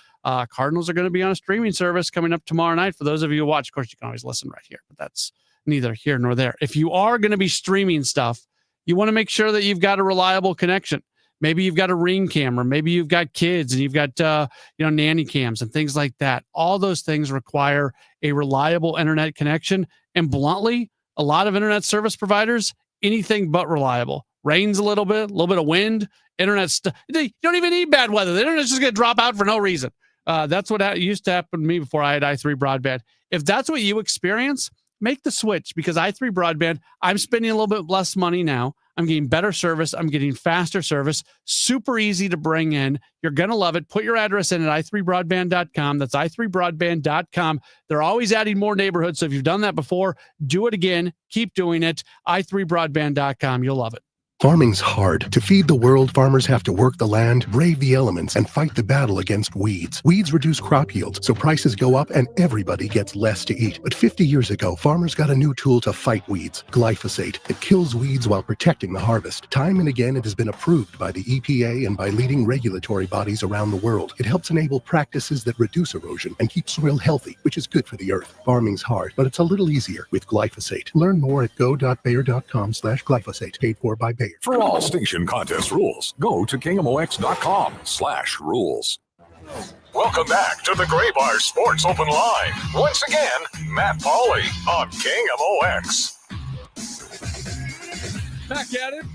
Cardinals are going to be on a streaming service coming up tomorrow night. For those of you who watch, of course, you can always listen right here, but that's neither here nor there. If you are going to be streaming stuff, you want to make sure that you've got a reliable connection. Maybe you've got a Ring camera. Maybe you've got kids and you've got, nanny cams and things like that. All those things require a reliable internet connection. And bluntly, a lot of internet service providers, anything but reliable. Rains a little bit of wind, internet you don't even need bad weather. The internet's just going to drop out for no reason. That's what used to happen to me before I had i3 broadband. If that's what you experience, make the switch because i3 broadband, I'm spending a little bit less money now. I'm getting better service. I'm getting faster service. Super easy to bring in. You're going to love it. Put your address in at i3broadband.com. That's i3broadband.com. They're always adding more neighborhoods. So if you've done that before, do it again. Keep doing it. i3broadband.com. You'll love it. Farming's hard. To feed the world, farmers have to work the land, brave the elements, and fight the battle against weeds. Weeds reduce crop yields, so prices go up and everybody gets less to eat. But 50 years ago, farmers got a new tool to fight weeds, glyphosate. It kills weeds while protecting the harvest. Time and again, it has been approved by the EPA and by leading regulatory bodies around the world. It helps enable practices that reduce erosion and keep soil healthy, which is good for the earth. Farming's hard, but it's a little easier with glyphosate. Learn more at go.bayer.com/glyphosate. Paid for by Bayer. For all station contest rules, go to KMOX.com/rules. Welcome back to the Gray Bar Sports Open Line. Once again, Matt Pauley on KMOX. Back at it.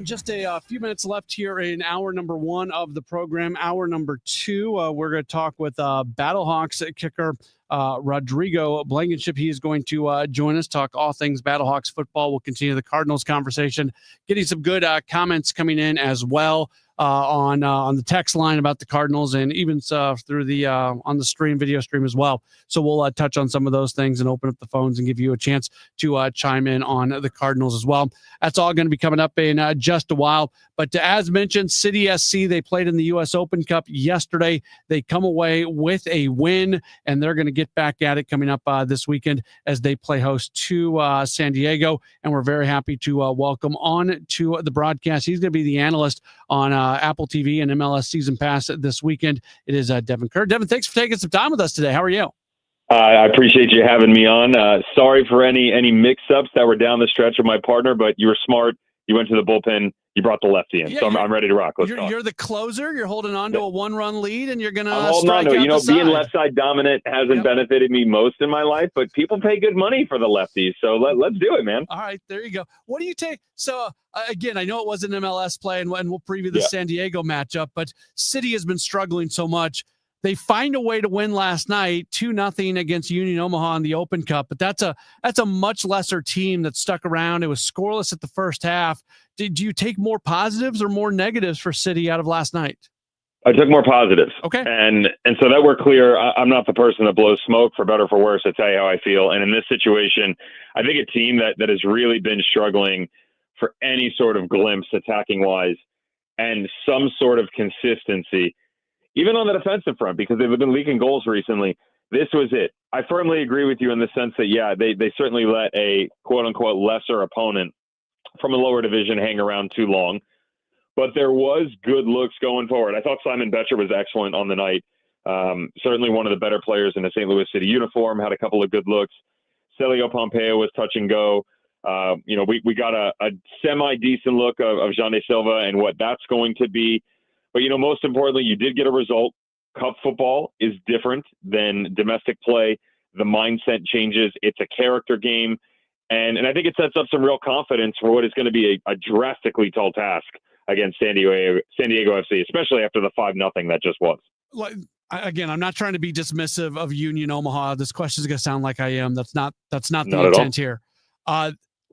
Just a few minutes left here in hour number 1 of the program. Hour number 2, we're going to talk with Battlehawks kicker Rodrigo Blankenship. He is going to join us, talk all things Battlehawks football. We'll continue the Cardinals conversation, getting some good comments coming in as well on the text line about the Cardinals, and even through the on the video stream as well. So we'll touch on some of those things and open up the phones and give you a chance to chime in on the Cardinals as well. That's all going to be coming up in just a while. But as mentioned, City SC, they played in the U.S. Open Cup yesterday. They come away with a win, and they're going to get back at it coming up this weekend as they play host to San Diego. And we're very happy to welcome on to the broadcast. He's going to be the analyst on Apple TV and MLS Season Pass this weekend. It is Devin Kerr. Devin, thanks for taking some time with us today. How are you? I appreciate you having me on. Sorry for any mix-ups that were down the stretch with my partner, but you were smart. You went to the bullpen. You brought the lefty in. So I'm ready to rock. You're the closer. You're holding on to a one-run lead, and you're going to strike out being left side dominant hasn't benefited me most in my life, but people pay good money for the lefties. So let's do it, man. All right, there you go. What do you take? So, again, I know it was an MLS play, and we'll preview the San Diego matchup, but City has been struggling so much. They find a way to win last night, 2-0 against Union Omaha in the Open Cup, but that's a much lesser team that stuck around. It was scoreless at the first half. Did you take more positives or more negatives for City out of last night? I took more positives. Okay. And so that we're clear, I'm not the person that blows smoke, for better or for worse. I tell you how I feel. And in this situation, I think a team that has really been struggling for any sort of glimpse attacking wise and some sort of consistency, even on the defensive front, because they've been leaking goals recently. This was it. I firmly agree with you in the sense that, they certainly let a quote-unquote lesser opponent from a lower division hang around too long. But there was good looks going forward. I thought Simon Betcher was excellent on the night. Certainly one of the better players in a St. Louis City uniform, had a couple of good looks. Celio Pompeo was touch and go. We got a semi-decent look of Jean de Silva and what that's going to be. But, most importantly, you did get a result. Cup football is different than domestic play. The mindset changes. It's a character game. And I think it sets up some real confidence for what is going to be a drastically tall task against San Diego FC, especially after the 5-0 that just was. Again, I'm not trying to be dismissive of Union Omaha. This question is going to sound like I am. That's not the intent here.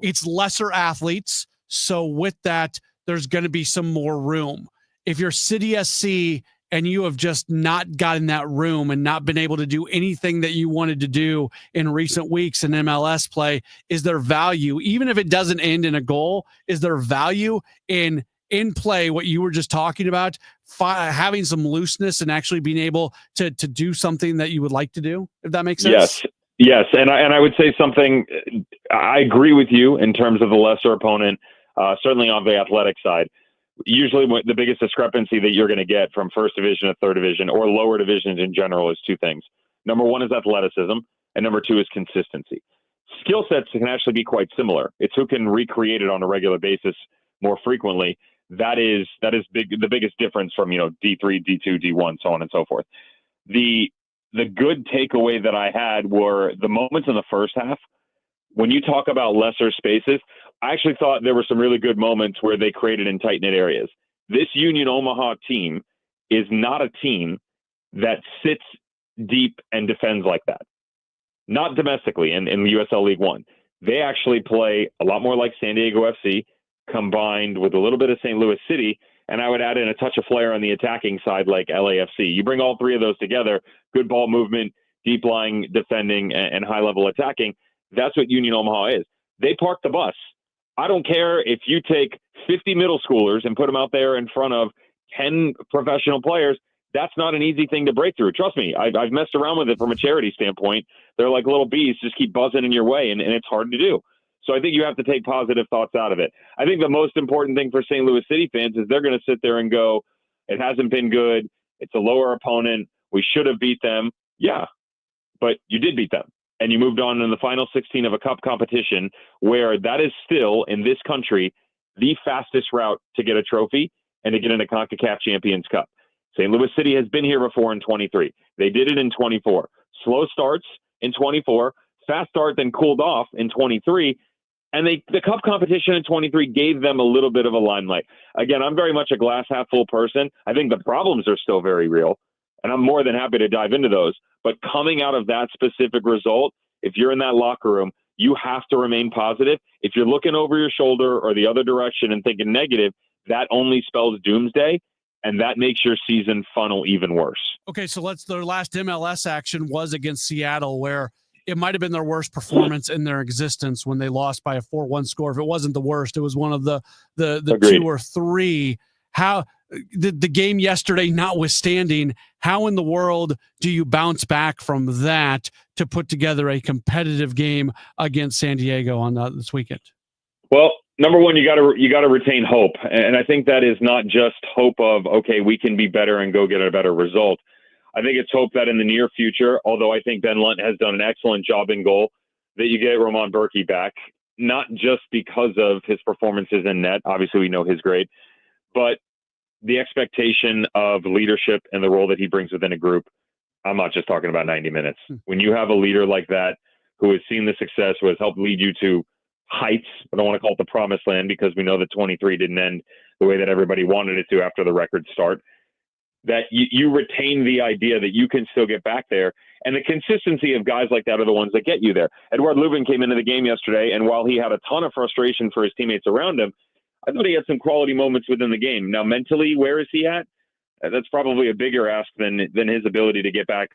It's lesser athletes. So with that, there's going to be some more room. If you're City SC and you have just not gotten that room and not been able to do anything that you wanted to do in recent weeks in MLS play, is there value, even if it doesn't end in a goal, is there value in play, what you were just talking about, having some looseness and actually being able to do something that you would like to do, if that makes sense? Yes. And I would say something, I agree with you in terms of the lesser opponent, certainly on the athletic side. Usually the biggest discrepancy that you're going to get from first division to third division or lower divisions in general is two things. Number one is athleticism, and number two is consistency. Skill sets can actually be quite similar. It's who can recreate it on a regular basis more frequently. That is big. The biggest difference from, D3, D2, D1, so on and so forth. The good takeaway that I had were the moments in the first half. When you talk about lesser spaces, I actually thought there were some really good moments where they created in tight-knit areas. This Union Omaha team is not a team that sits deep and defends like that. Not domestically in the USL League One. They actually play a lot more like San Diego FC, combined with a little bit of St. Louis City, and I would add in a touch of flair on the attacking side like LAFC. You bring all three of those together, good ball movement, deep lying defending, and high-level attacking. That's what Union Omaha is. They park the bus. I don't care if you take 50 middle schoolers and put them out there in front of 10 professional players. That's not an easy thing to break through. Trust me, I've messed around with it from a charity standpoint. They're like little bees, just keep buzzing in your way, and it's hard to do. So I think you have to take positive thoughts out of it. I think the most important thing for St. Louis City fans is they're going to sit there and go, it hasn't been good. It's a lower opponent. We should have beat them. Yeah, but you did beat them. And you moved on in the final 16 of a cup competition where that is still, in this country, the fastest route to get a trophy and to get in a CONCACAF Champions Cup. St. Louis City has been here before in 23. They did it in 24. Slow starts in 24, fast start, then cooled off in 23. And the Cup competition in 23 gave them a little bit of a limelight. Again, I'm very much a glass half full person. I think the problems are still very real, and I'm more than happy to dive into those. But coming out of that specific result, if you're in that locker room, you have to remain positive. If you're looking over your shoulder or the other direction and thinking negative, that only spells doomsday, and that makes your season funnel even worse. Okay, so their last MLS action was against Seattle, where it might have been their worst performance in their existence when they lost by a 4-1 score. If it wasn't the worst, it was one of the Agreed. 2 or 3. How the game yesterday notwithstanding, how in the world do you bounce back from that to put together a competitive game against San Diego on this weekend? Well, number one, you got to retain hope, and I think that is not just hope of, okay, we can be better and go get a better result. I think it's hope that in the near future, although I think Ben Lunt has done an excellent job in goal, that you get Roman Berkey back, not just because of his performances in net. Obviously, we know his great, but the expectation of leadership and the role that he brings within a group. I'm not just talking about 90 minutes. When you have a leader like that who has seen the success, who has helped lead you to heights, I don't want to call it the promised land because we know that 23 didn't end the way that everybody wanted it to after the record start, that you retain the idea that you can still get back there. And the consistency of guys like that are the ones that get you there. Edouard Lubin came into the game yesterday, and while he had a ton of frustration for his teammates around him, I thought he had some quality moments within the game. Now, mentally, where is he at? That's probably a bigger ask than his ability to get back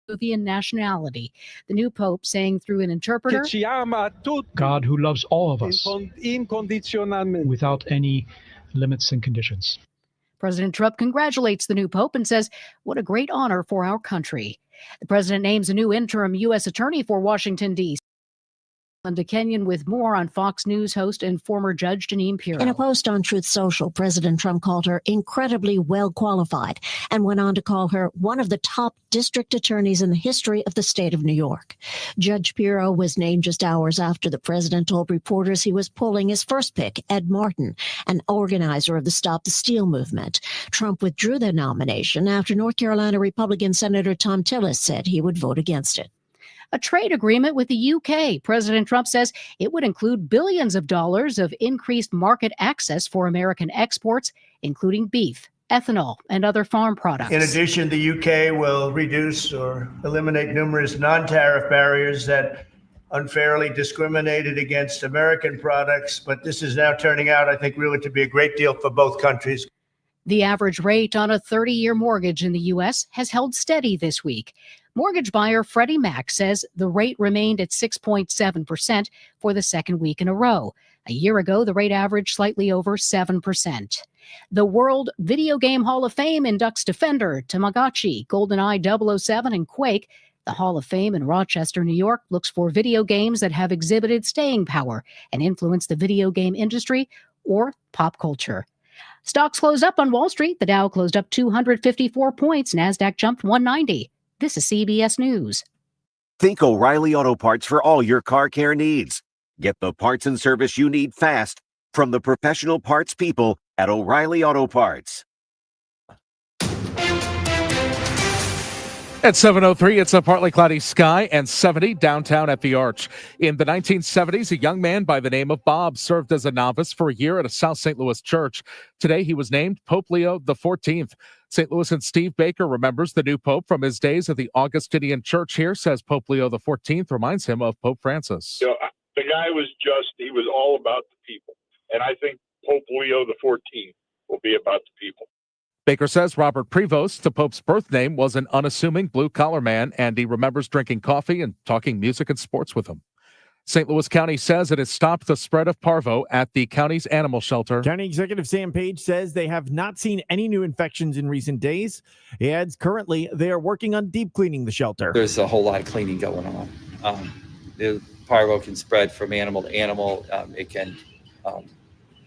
Peruvian nationality. The new pope saying through an interpreter, God who loves all of us without any limits and conditions. President Trump congratulates the new pope and says, "What a great honor for our country." The president names a new interim U.S. attorney for Washington, D.C. Linda Kenyon with more on Fox News host and former judge Jeanine Pirro. In a post on Truth Social, President Trump called her incredibly well qualified and went on to call her one of the top district attorneys in the history of the state of New York. Judge Pirro was named just hours after the president told reporters he was pulling his first pick, Ed Martin, an organizer of the Stop the Steal movement. Trump withdrew the nomination after North Carolina Republican Senator Tom Tillis said he would vote against it. A trade agreement with the UK. President Trump says it would include billions of dollars of increased market access for American exports, including beef, ethanol, and other farm products. In addition, the UK will reduce or eliminate numerous non-tariff barriers that unfairly discriminated against American products. But this is now turning out, I think, really to be a great deal for both countries. The average rate on a 30-year mortgage in the U.S. has held steady this week. Mortgage buyer Freddie Mac says the rate remained at 6.7% for the second week in a row. A year ago, the rate averaged slightly over 7%. The World Video Game Hall of Fame inducts Defender, Tamagotchi, GoldenEye 007, and Quake. The Hall of Fame in Rochester, New York, looks for video games that have exhibited staying power and influenced the video game industry or pop culture. Stocks closed up on Wall Street. The Dow closed up 254 points. NASDAQ jumped 190. This is CBS News. Think O'Reilly Auto Parts for all your car care needs. Get the parts and service you need fast from the professional parts people at O'Reilly Auto Parts. At 7:03, it's a partly cloudy sky and 70 downtown at the Arch. In the 1970s, a young man by the name of Bob served as a novice for a year at a South St. Louis church. Today, he was named Pope Leo XIV. St. Louis and Steve Baker remembers the new pope from his days at the Augustinian Church here, says Pope Leo XIV reminds him of Pope Francis. The guy he was all about the people. And I think Pope Leo XIV will be about the people. Baker says Robert Prevost, the Pope's birth name, was an unassuming blue-collar man, and he remembers drinking coffee and talking music and sports with him. St. Louis County says it has stopped the spread of parvo at the county's animal shelter. County Executive Sam Page says they have not seen any new infections in recent days. He adds currently they are working on deep cleaning the shelter. There's a whole lot of cleaning going on. The parvo can spread from animal to animal. It can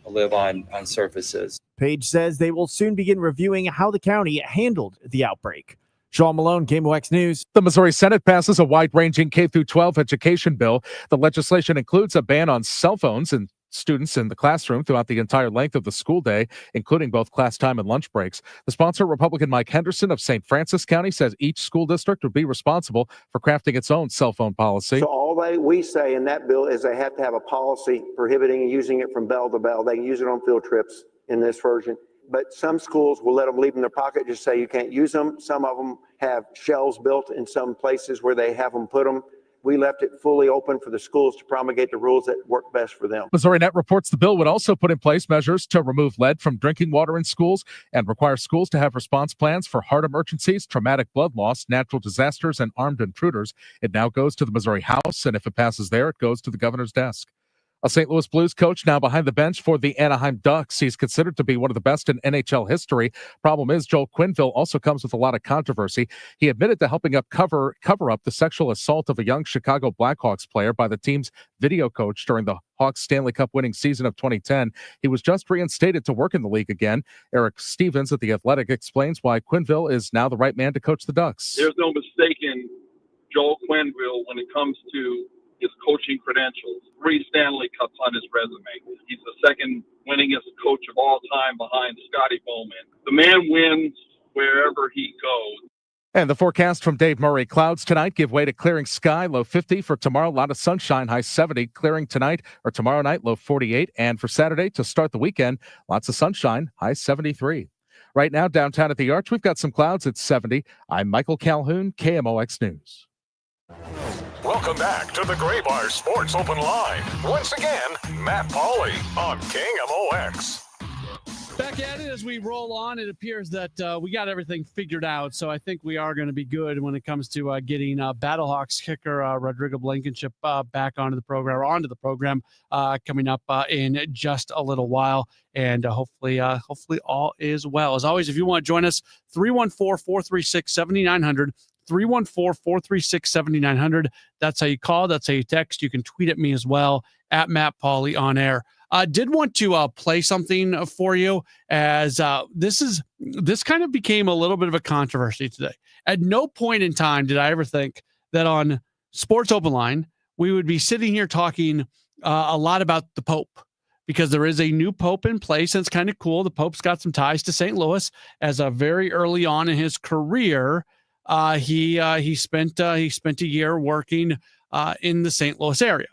live on surfaces. Page says they will soon begin reviewing how the county handled the outbreak. Sean Malone, KMOX News. The Missouri Senate passes a wide-ranging K-12 education bill. The legislation includes a ban on cell phones and students in the classroom throughout the entire length of the school day, including both class time and lunch breaks. The sponsor, Republican Mike Henderson of St. Francis County, says each school district would be responsible for crafting its own cell phone policy. So all we say in that bill is they have to have a policy prohibiting using it from bell to bell. They can use it on field trips in this version. But some schools will let them leave in their pocket, just say you can't use them. Some of them have shelves built in some places where they have them put them. We left it fully open for the schools to promulgate the rules that work best for them. Missouri Net reports the bill would also put in place measures to remove lead from drinking water in schools and require schools to have response plans for heart emergencies, traumatic blood loss, natural disasters, and armed intruders. It now goes to the Missouri House, and if it passes there, it goes to the governor's desk. A St. Louis Blues coach now behind the bench for the Anaheim Ducks. He's considered to be one of the best in NHL history. Problem is, Joel Quenneville also comes with a lot of controversy. He admitted to helping cover up the sexual assault of a young Chicago Blackhawks player by the team's video coach during the Hawks Stanley Cup winning season of 2010. He was just reinstated to work in the league again. Eric Stevens at The Athletic explains why Quenneville is now the right man to coach the Ducks. There's no mistaking Joel Quenneville when it comes to his coaching credentials. 3 Stanley Cups on his resume. He's the second winningest coach of all time behind Scotty Bowman. The man wins wherever he goes. And the forecast from Dave Murray. Clouds tonight give way to clearing sky, low 50. For tomorrow, a lot of sunshine, high 70. Clearing tonight or tomorrow night, low 48. And for Saturday, to start the weekend, lots of sunshine, high 73. Right now, downtown at the Arch, we've got some clouds at 70. I'm Michael Calhoun, KMOX News. Welcome back to the Gray Bar Sports Open Line. Once again, Matt Pauley on KMOX. Back back at it as we roll on. It appears that we got everything figured out, so I think we are going to be good when it comes to getting Battlehawks kicker Rodrigo Blankenship back onto the program coming up in just a little while, and hopefully all is well. As always, if you want to join us, 314-436-7900. 314-436-7900. That's how you call. That's how you text. You can tweet at me as well, at Matt Pauley on air. Did want to play something for you, as this kind of became a little bit of a controversy today. At no point in time did I ever think that on Sports Open Line we would be sitting here talking a lot about the Pope, because there is a new Pope in place, and it's kind of cool. The Pope's got some ties to St. Louis, as very early on in his career. He spent a year working in the St. Louis area.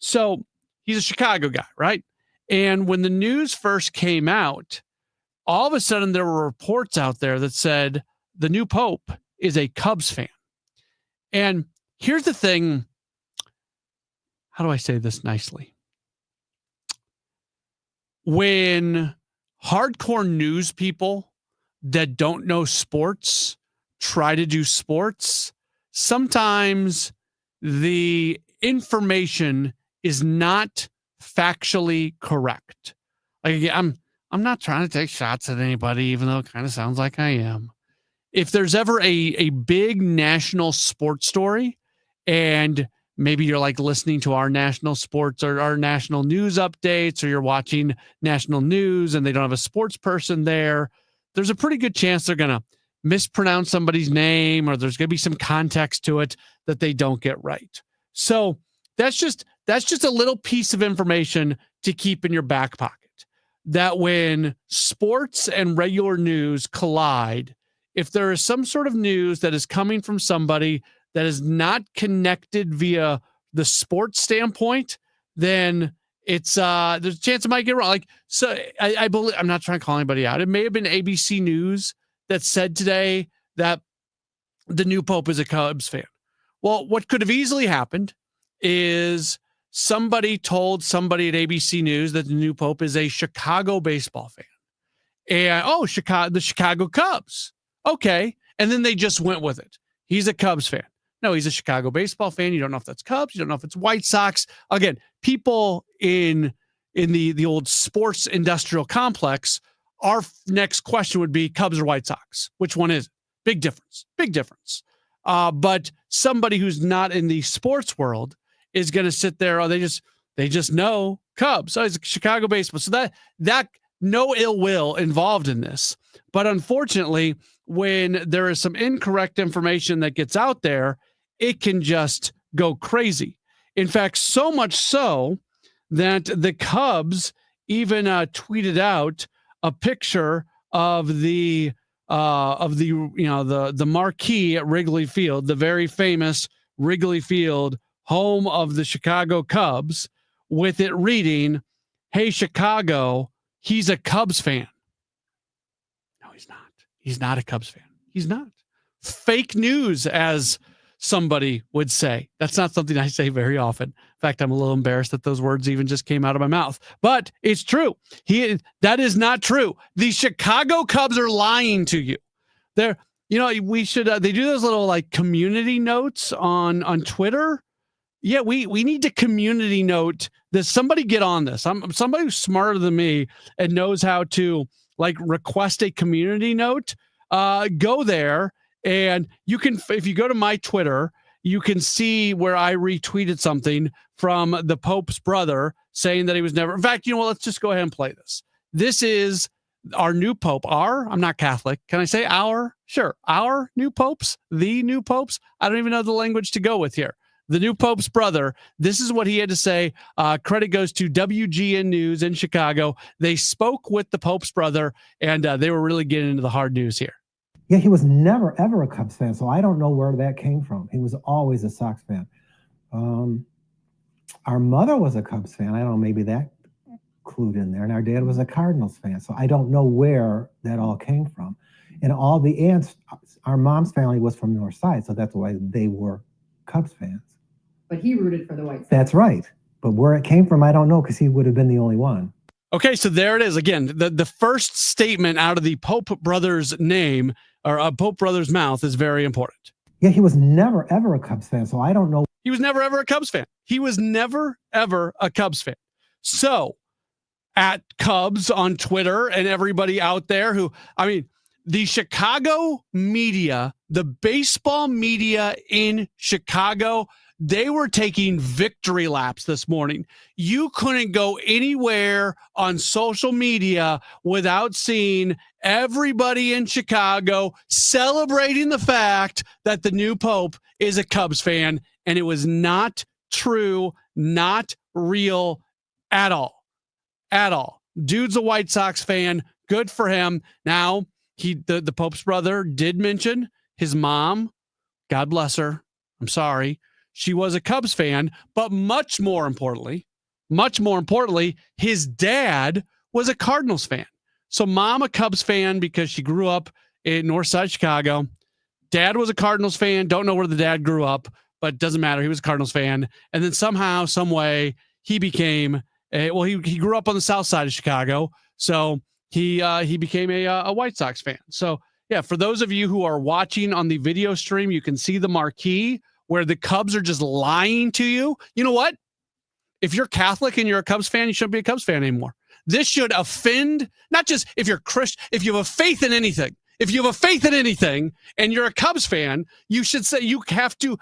So he's a Chicago guy, right? And when the news first came out, all of a sudden there were reports out there that said the new Pope is a Cubs fan. And here's the thing. How do I say this nicely? When hardcore news people that don't know sports try to do sports, sometimes the information is not factually correct. Like, I'm not trying to take shots at anybody, even though it kind of sounds like I am. If there's ever a big national sports story, and maybe you're like listening to our national sports or our national news updates, or you're watching national news and they don't have a sports person there, there's a pretty good chance they're going to mispronounce somebody's name, or there's going to be some context to it that they don't get right. So that's just a little piece of information to keep in your back pocket, that when sports and regular news collide, if there is some sort of news that is coming from somebody that is not connected via the sports standpoint, then it's there's a chance it might get wrong. Like, so I believe, I'm not trying to call anybody out. It may have been ABC News that said today that the new Pope is a Cubs fan. Well, what could have easily happened is somebody told somebody at ABC News that the new Pope is a Chicago baseball fan. And, the Chicago Cubs. Okay. And then they just went with it. He's a Cubs fan. No, he's a Chicago baseball fan. You don't know if that's Cubs. You don't know if it's White Sox. Again, people in the old sports industrial complex, our next question would be Cubs or White Sox. Which one is it? Big difference. Big difference. But somebody who's not in the sports world is going to sit there. Oh, they just know Cubs. So it's Chicago baseball. So that no ill will involved in this. But unfortunately, when there is some incorrect information that gets out there, it can just go crazy. In fact, so much so that the Cubs even tweeted out a picture of the marquee at Wrigley Field, the very famous Wrigley Field, home of the Chicago Cubs, with it reading, "Hey, Chicago, he's a Cubs fan." No, he's not. He's not a Cubs fan. He's not. Fake news, as somebody would say. That's not something I say very often. In fact, I'm a little embarrassed that those words even just came out of my mouth. But it's true. That is not true. The Chicago Cubs are lying to you. We should. They do those little like community notes on Twitter. Yeah, we need to community note this. Somebody get on this. I'm somebody who's smarter than me and knows how to like request a community note. Go there, and you can, if you go to my Twitter, you can see where I retweeted something from the Pope's brother saying that he was never. In fact, let's just go ahead and play this. This is our new Pope. I'm not Catholic. Can I say our? Sure. Our new popes, the new popes. I don't even know the language to go with here. The new Pope's brother. This is what he had to say. Credit goes to WGN News in Chicago. They spoke with the Pope's brother, and they were really getting into the hard news here. Yeah, he was never, ever a Cubs fan, so I don't know where that came from. He was always a Sox fan. Our mother was a Cubs fan. I don't know, maybe that clued in there. And our dad was a Cardinals fan, so I don't know where that all came from. And all the aunts, our mom's family was from North Side, so that's why they were Cubs fans. But he rooted for the White Sox. That's right. But where it came from, I don't know, because he would have been the only one. Okay, so there it is. Again, the first statement out of the Pope brother's name or Pope brother's mouth is very important. Yeah, he was never, ever a Cubs fan, so I don't know. He was never, ever a Cubs fan. He was never, ever a Cubs fan. So at Cubs on Twitter and everybody out there who, I mean, the Chicago media, the baseball media in Chicago, they were taking victory laps this morning. You couldn't go anywhere on social media without seeing everybody in Chicago celebrating the fact that the new Pope is a Cubs fan, and it was not true, not real at all. At all. Dude's a White Sox fan. Good for him. Now, the Pope's brother did mention his mom. God bless her. I'm sorry. She was a Cubs fan, but much more importantly, his dad was a Cardinals fan. So mom, a Cubs fan because she grew up in Northside Chicago. Dad was a Cardinals fan. Don't know where the dad grew up, but doesn't matter. He was a Cardinals fan. And then somehow, some way, he became he grew up on the south side of Chicago. So he became a White Sox fan. So yeah, for those of you who are watching on the video stream, you can see the marquee where the Cubs are just lying to you. You know what? If you're Catholic and you're a Cubs fan, you shouldn't be a Cubs fan anymore. This should offend, not just if you're Christian, if you have a faith in anything. If you have a faith in anything and you're a Cubs fan, you should say you have to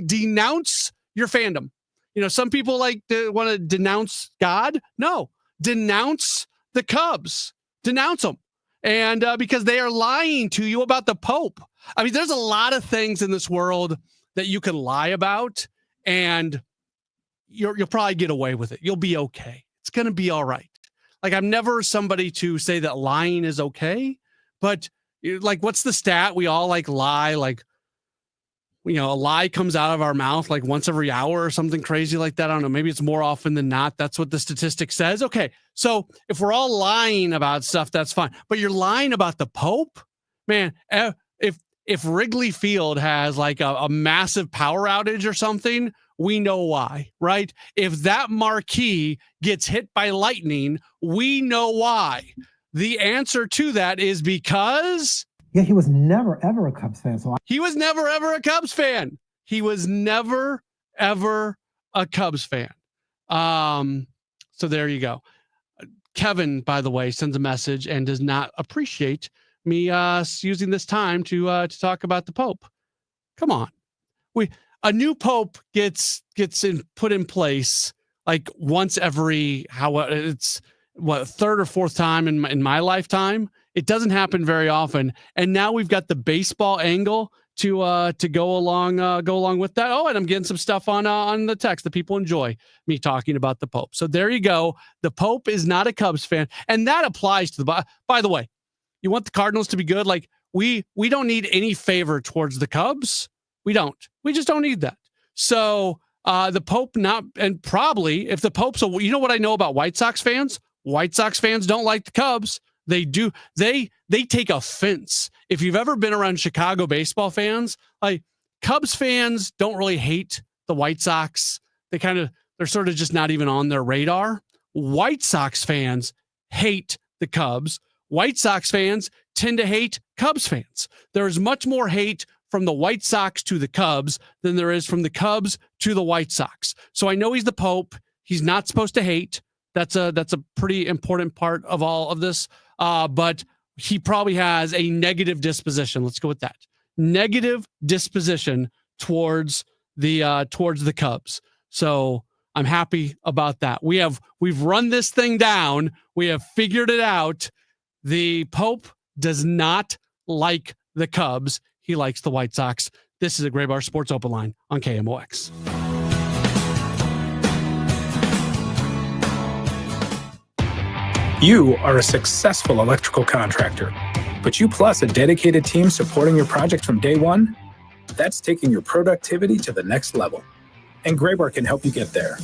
denounce your fandom. You know, some people want to denounce God. No, denounce the Cubs. Denounce them. And because they are lying to you about the Pope. I mean, there's a lot of things in this world that you can lie about, and you'll probably get away with it. You'll be okay. It's going to be all right. Like, I'm never somebody to say that lying is okay, but like, what's the stat? We all lie, a lie comes out of our mouth like once every hour or something crazy like that. I don't know. Maybe it's more often than not. That's what the statistic says. Okay. So if we're all lying about stuff, that's fine. But you're lying about the Pope, man. If Wrigley Field has like a massive power outage or something, we know why, right? If that marquee gets hit by lightning, we know why. The answer to that is because... Yeah, he was never, ever a Cubs fan. He was never, ever a Cubs fan. He was never, ever a Cubs fan. So there you go. Kevin, by the way, sends a message and does not appreciate me using this time to talk about the Pope. Come on. A new Pope gets put in place like once every third or fourth time in my lifetime. It doesn't happen very often. And now we've got the baseball angle to go along with that. Oh, and I'm getting some stuff on the text that people enjoy me talking about the Pope. So there you go. The Pope is not a Cubs fan, and that applies to by the way, you want the Cardinals to be good. Like we don't need any favor towards the Cubs. We just don't need that. So the Pope probably if the Pope's you know what I know about White Sox fans? White Sox fans don't like the Cubs. They do. They take offense. If you've ever been around Chicago baseball fans, like Cubs fans don't really hate the White Sox. They're sort of just not even on their radar. White Sox fans hate the Cubs. White Sox fans tend to hate Cubs fans. There's much more hate from the White Sox to the Cubs than there is from the Cubs to the White Sox. So I know he's the Pope. He's not supposed to hate. That's a pretty important part of all of this. But he probably has a negative disposition. Let's go with that. Negative disposition towards the Cubs. So I'm happy about that. We've run this thing down. We have figured it out. The Pope does not like the Cubs. He likes the White Sox. This is a Gray Bar Sports Open Line on KMOX. You are a successful electrical contractor, but you plus a dedicated team supporting your project from day one? That's taking your productivity to the next level. And Graybar can help you get there.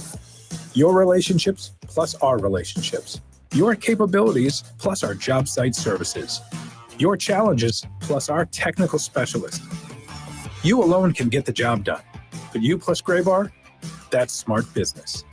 Your relationships plus our relationships. Your capabilities plus our job site services. Your challenges plus our technical specialists. You alone can get the job done, but you plus Graybar, that's smart business.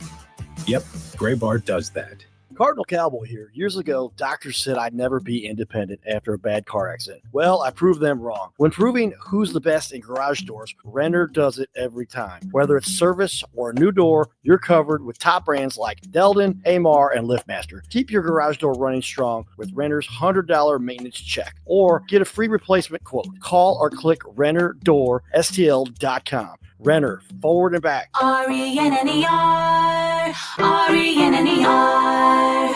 Yep, Graybar does that. Cardinal Cowboy here. Years ago, doctors said I'd never be independent after a bad car accident. Well, I proved them wrong. When proving who's the best in garage doors, Renner does it every time. Whether it's service or a new door, you're covered with top brands like Delden, Amar, and LiftMaster. Keep your garage door running strong with Renner's $100 maintenance check, or get a free replacement quote. Call or click RennerDoorSTL.com. Renner, forward and back. RENNER, RENNER.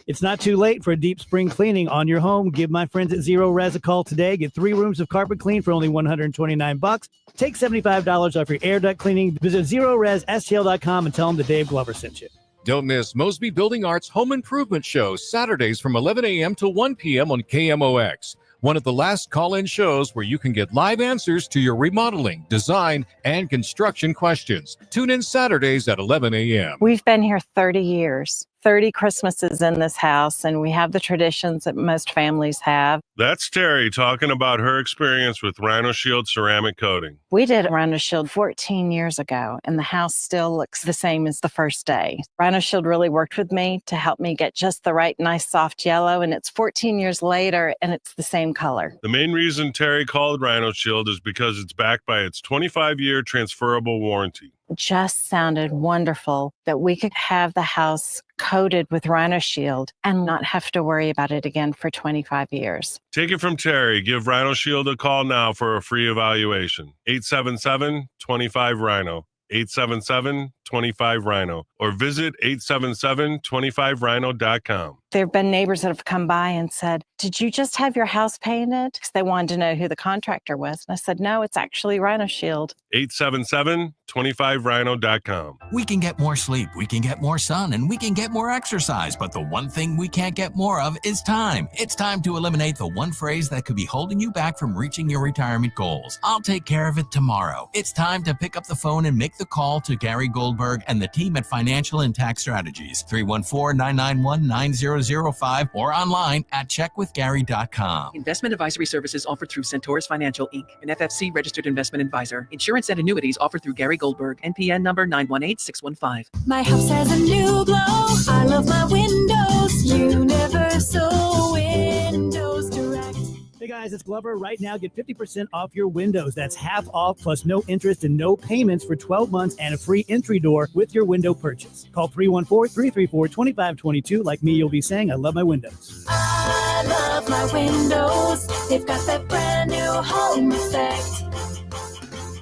It's not too late for a deep spring cleaning on your home. Give my friends at Zero Res a call today. Get 3 rooms of carpet clean for only $129. Take $75 off your air duct cleaning. Visit ZeroResSTL.com and tell them that Dave Glover sent you. Don't miss Mosby Building Arts Home Improvement Shows Saturdays from 11 a.m. to 1 p.m. on KMOX. One of the last call-in shows where you can get live answers to your remodeling, design, and construction questions. Tune in Saturdays at 11 a.m. We've been here 30 years. 30 Christmases in this house, and we have the traditions that most families have. That's Terry talking about her experience with Rhino Shield ceramic coating. We did Rhino Shield 14 years ago, and the house still looks the same as the first day. Rhino Shield really worked with me to help me get just the right, nice, soft yellow, and it's 14 years later, and it's the same color. The main reason Terry called Rhino Shield is because it's backed by its 25-year transferable warranty. It just sounded wonderful that we could have the house coated with Rhino Shield and not have to worry about it again for 25 years. Take it from Terry. Give Rhino Shield a call now for a free evaluation. 877-25-RHINO. 877-25-RHINO. Or visit 877-25rhino.com. There have been neighbors that have come by and said, "Did you just have your house painted?" Because they wanted to know who the contractor was. And I said, "No, it's actually Rhino Shield." 877-25rhino.com. We can get more sleep, we can get more sun, and we can get more exercise. But the one thing we can't get more of is time. It's time to eliminate the one phrase that could be holding you back from reaching your retirement goals. I'll take care of it tomorrow. It's time to pick up the phone and make the call to Gary Goldberg and the team at Financial and Tax Strategies. 314-991-9005 or online at checkwithgary.com. Investment advisory services offered through Centaurus Financial, Inc., an FFC registered investment advisor. Insurance and annuities offered through Gary Goldberg, NPN number 918615. My house has a new glow. I love my windows. Universal Windows Direct. Hey guys, it's Glover. Right now, get 50% off your windows. That's half off plus no interest and no payments for 12 months and a free entry door with your window purchase. Call 314-334-2522. Like me, you'll be saying, "I love my windows." I love my windows. They've got that brand new home effect.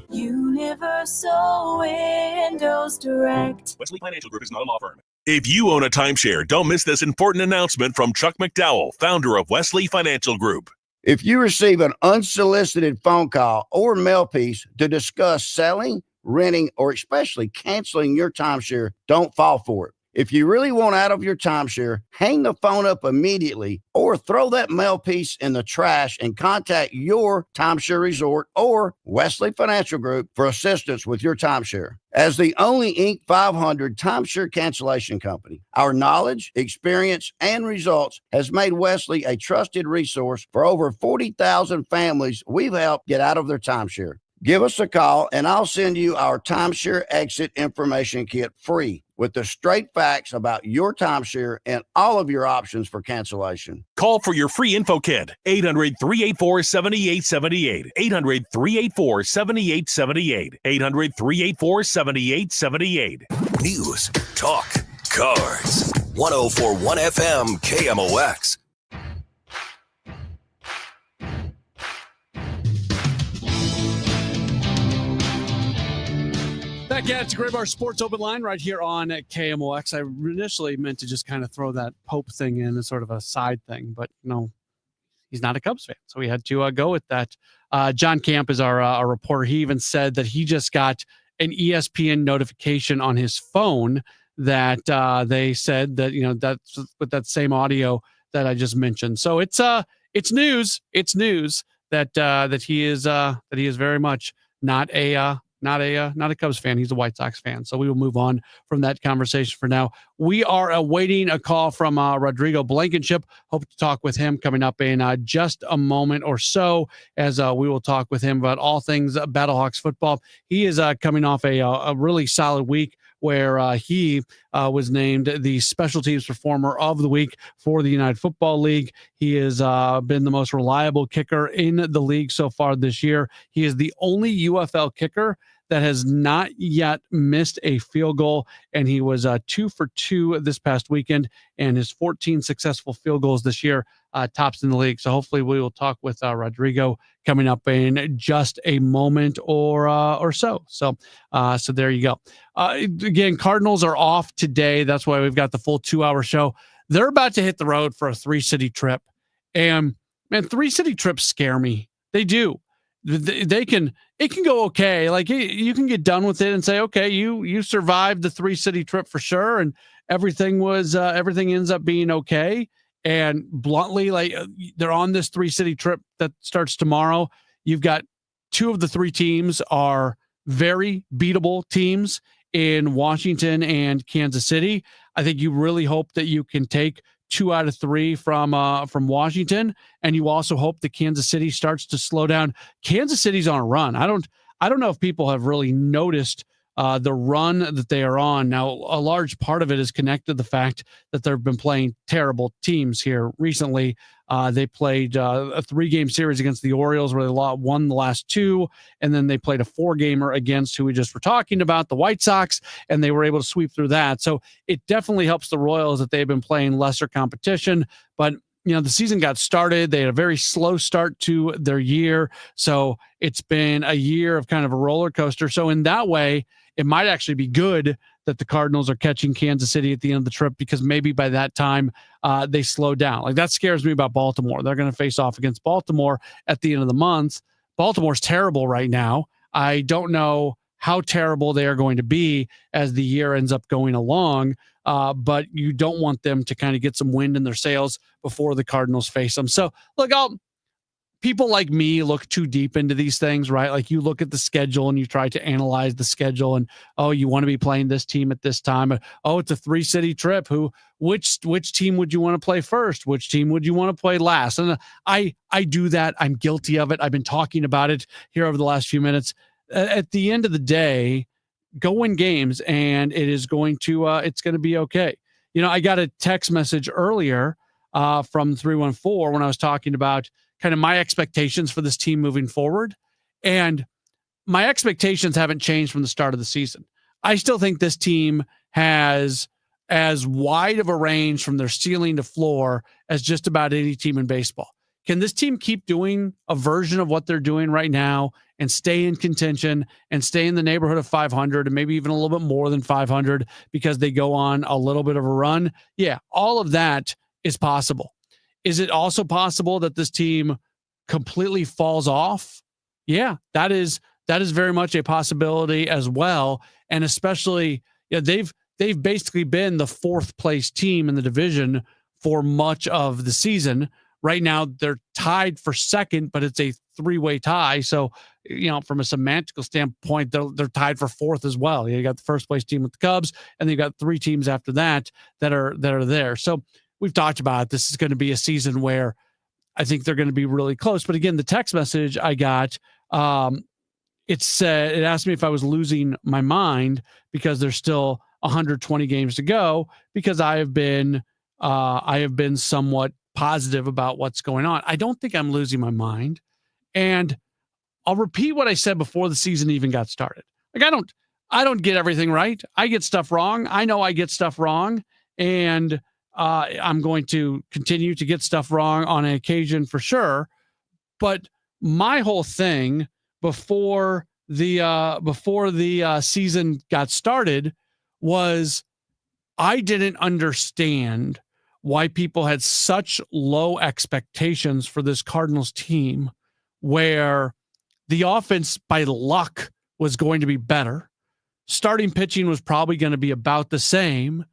Universal Windows Direct. Wesley Financial Group is not a law firm. If you own a timeshare, don't miss this important announcement from Chuck McDowell, founder of Wesley Financial Group. If you receive an unsolicited phone call or mail piece to discuss selling, renting, or especially canceling your timeshare, don't fall for it. If you really want out of your timeshare, hang the phone up immediately or throw that mail piece in the trash and contact your timeshare resort or Wesley Financial Group for assistance with your timeshare. As the only Inc. 500 timeshare cancellation company, our knowledge, experience, and results has made Wesley a trusted resource for over 40,000 families we've helped get out of their timeshare. Give us a call and I'll send you our timeshare exit information kit free with the straight facts about your timeshare and all of your options for cancellation. Call for your free info kit, 800-384-7878, 800-384-7878, 800-384-7878. News, talk, cars. 104.1 FM KMOX. Back at Graybar Sports Open Line right here on KMOX. I initially meant to just kind of throw that Pope thing in as sort of a side thing, but no, he's not a Cubs fan, so we had to go with that. John Camp is our reporter. He even said that he just got an ESPN notification on his phone that they said that, you know, that's with that same audio that I just mentioned. So it's news. It's news that he is very much not a Cubs fan. He's a White Sox fan. So we will move on from that conversation for now. We are awaiting a call from Rodrigo Blankenship. Hope to talk with him coming up in just a moment or so, as we will talk with him about all things Battlehawks football. He is coming off a really solid week where he was named the Special Teams Performer of the Week for the United Football League. He has been the most reliable kicker in the league so far this year. He is the only UFL kicker that has not yet missed a field goal, and he was 2 for 2 this past weekend, and his 14 successful field goals this year tops in the league. So hopefully we will talk with Rodrigo coming up in just a moment or so. So there you go. Again, Cardinals are off today. That's why we've got the full 2-hour show. They're about to hit the road for a 3-city trip, and man, 3-city trips scare me. They do. It can go okay. Like you can get done with it and say, okay, you survived the 3-city trip for sure, and everything ends up being okay. And bluntly, like they're on this 3-city trip that starts tomorrow. You've got 2 of the 3 teams are very beatable teams in Washington and Kansas City. I think you really hope that you can take 2 out of 3 from Washington, and you also hope that Kansas City starts to slow down. Kansas City's on a run. I don't know if people have really noticed the run that they are on. Now, a large part of it is connected to the fact that they've been playing terrible teams here recently. They played a 3-game series against the Orioles where they won the last 2, and then they played a 4-gamer against who we just were talking about, the White Sox, and they were able to sweep through that. So it definitely helps the Royals that they've been playing lesser competition, but the season got started. They had a very slow start to their year. So it's been a year of kind of a roller coaster. So in that way, it might actually be good that the Cardinals are catching Kansas City at the end of the trip, because maybe by that time they slow down. Like that scares me about Baltimore. They're going to face off against Baltimore at the end of the month. Baltimore's terrible right now. I don't know how terrible they are going to be as the year ends up going along. But you don't want them to kind of get some wind in their sails before the Cardinals face them. So look, people like me look too deep into these things, right? Like you look at the schedule and you try to analyze the schedule, and you want to be playing this team at this time. It's a 3-city trip. Which team would you want to play first? Which team would you want to play last? And I do that. I'm guilty of it. I've been talking about it here over the last few minutes. At the end of the day, go win games, and it's going to be okay. I got a text message earlier from 314 when I was talking about kind of my expectations for this team moving forward. And my expectations haven't changed from the start of the season. I still think this team has as wide of a range from their ceiling to floor as just about any team in baseball. Can this team keep doing a version of what they're doing right now and stay in contention and stay in the neighborhood of 500 and maybe even a little bit more than 500 because they go on a little bit of a run? Yeah, all of that is possible. Is it also possible that this team completely falls off? Yeah, that is very much a possibility as well. And especially, they've basically been the 4th place team in the division for much of the season. Right now, they're tied for 2nd, but it's a 3-way tie. So, from a semantical standpoint, they're tied for 4th as well. You got the 1st place team with the Cubs, and then you got 3 teams after that are there. So we've talked about it. This is going to be a season where I think they're going to be really close. But again, the text message I got, it asked me if I was losing my mind because there's still 120 games to go, because I have been somewhat positive about what's going on. I don't think I'm losing my mind. And I'll repeat what I said before the season even got started. Like I don't get everything right. I get stuff wrong. I know I get stuff wrong. And I'm going to continue to get stuff wrong on an occasion for sure. But my whole thing before the season got started was I didn't understand why people had such low expectations for this Cardinals team, where the offense by luck was going to be better. Starting pitching was probably going to be about the same.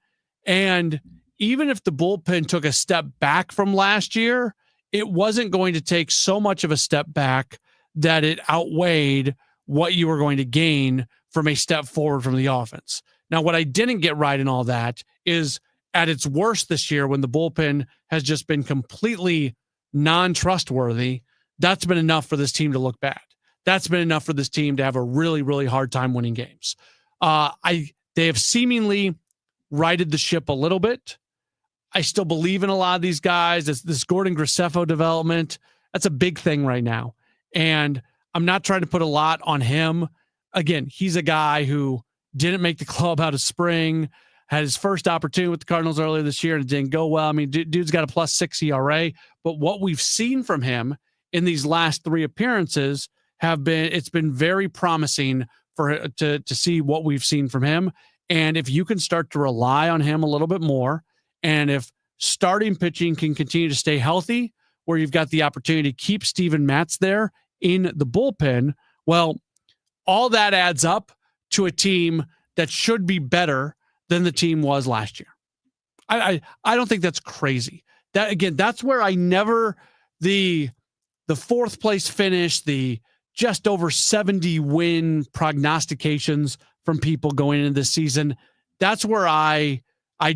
And even if the bullpen took a step back from last year, it wasn't going to take so much of a step back that it outweighed what you were going to gain from a step forward from the offense. Now, what I didn't get right in all that is at its worst this year, when the bullpen has just been completely non-trustworthy, that's been enough for this team to look bad. That's been enough for this team to have a really, really hard time winning games. I They have seemingly righted the ship a little bit. I still believe in a lot of these guys. This Gordon Graceffo development, that's a big thing right now. And I'm not trying to put a lot on him. Again, he's a guy who didn't make the club out of spring, had his first opportunity with the Cardinals earlier this year and it didn't go well. I mean, dude's got a +6 ERA, but what we've seen from him in these last 3 appearances it's been very promising to see what we've seen from him. And if you can start to rely on him a little bit more, and if starting pitching can continue to stay healthy, where you've got the opportunity to keep Steven Matz there in the bullpen, well, all that adds up to a team that should be better than the team was last year. I don't think that's crazy. That's where I never the 4th place finish, the just over 70 win prognostications from people going into this season. That's where I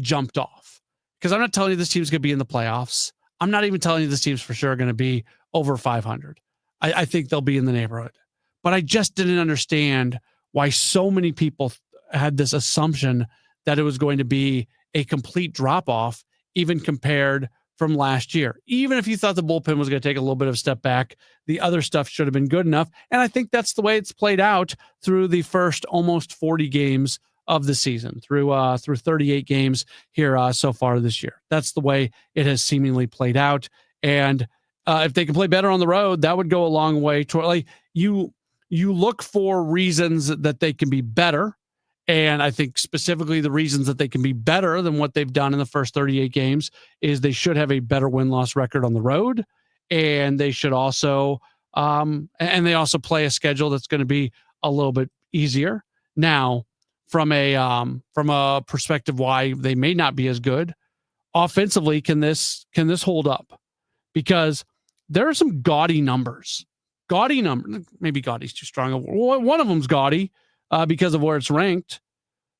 jumped off, because I'm not telling you this team's going to be in the playoffs. I'm not even telling you this team's for sure going to be over 500. I think they'll be in the neighborhood, but I just didn't understand why so many people had this assumption that it was going to be a complete drop off, even compared from last year. Even if you thought the bullpen was going to take a little bit of a step back, the other stuff should have been good enough. And I think that's the way it's played out through the first almost 40 games of the season, through 38 games here so far this year. That's the way it has seemingly played out. And if they can play better on the road, that would go a long way toward, like, you look for reasons that they can be better. And I think specifically the reasons that they can be better than what they've done in the first 38 games is they should have a better win-loss record on the road. And they should also, and they also play a schedule that's going to be a little bit easier. Now, from a perspective why they may not be as good offensively, can this hold up? Because there are some gaudy numbers. Maybe gaudy's too strong. One of them's gaudy because of where it's ranked.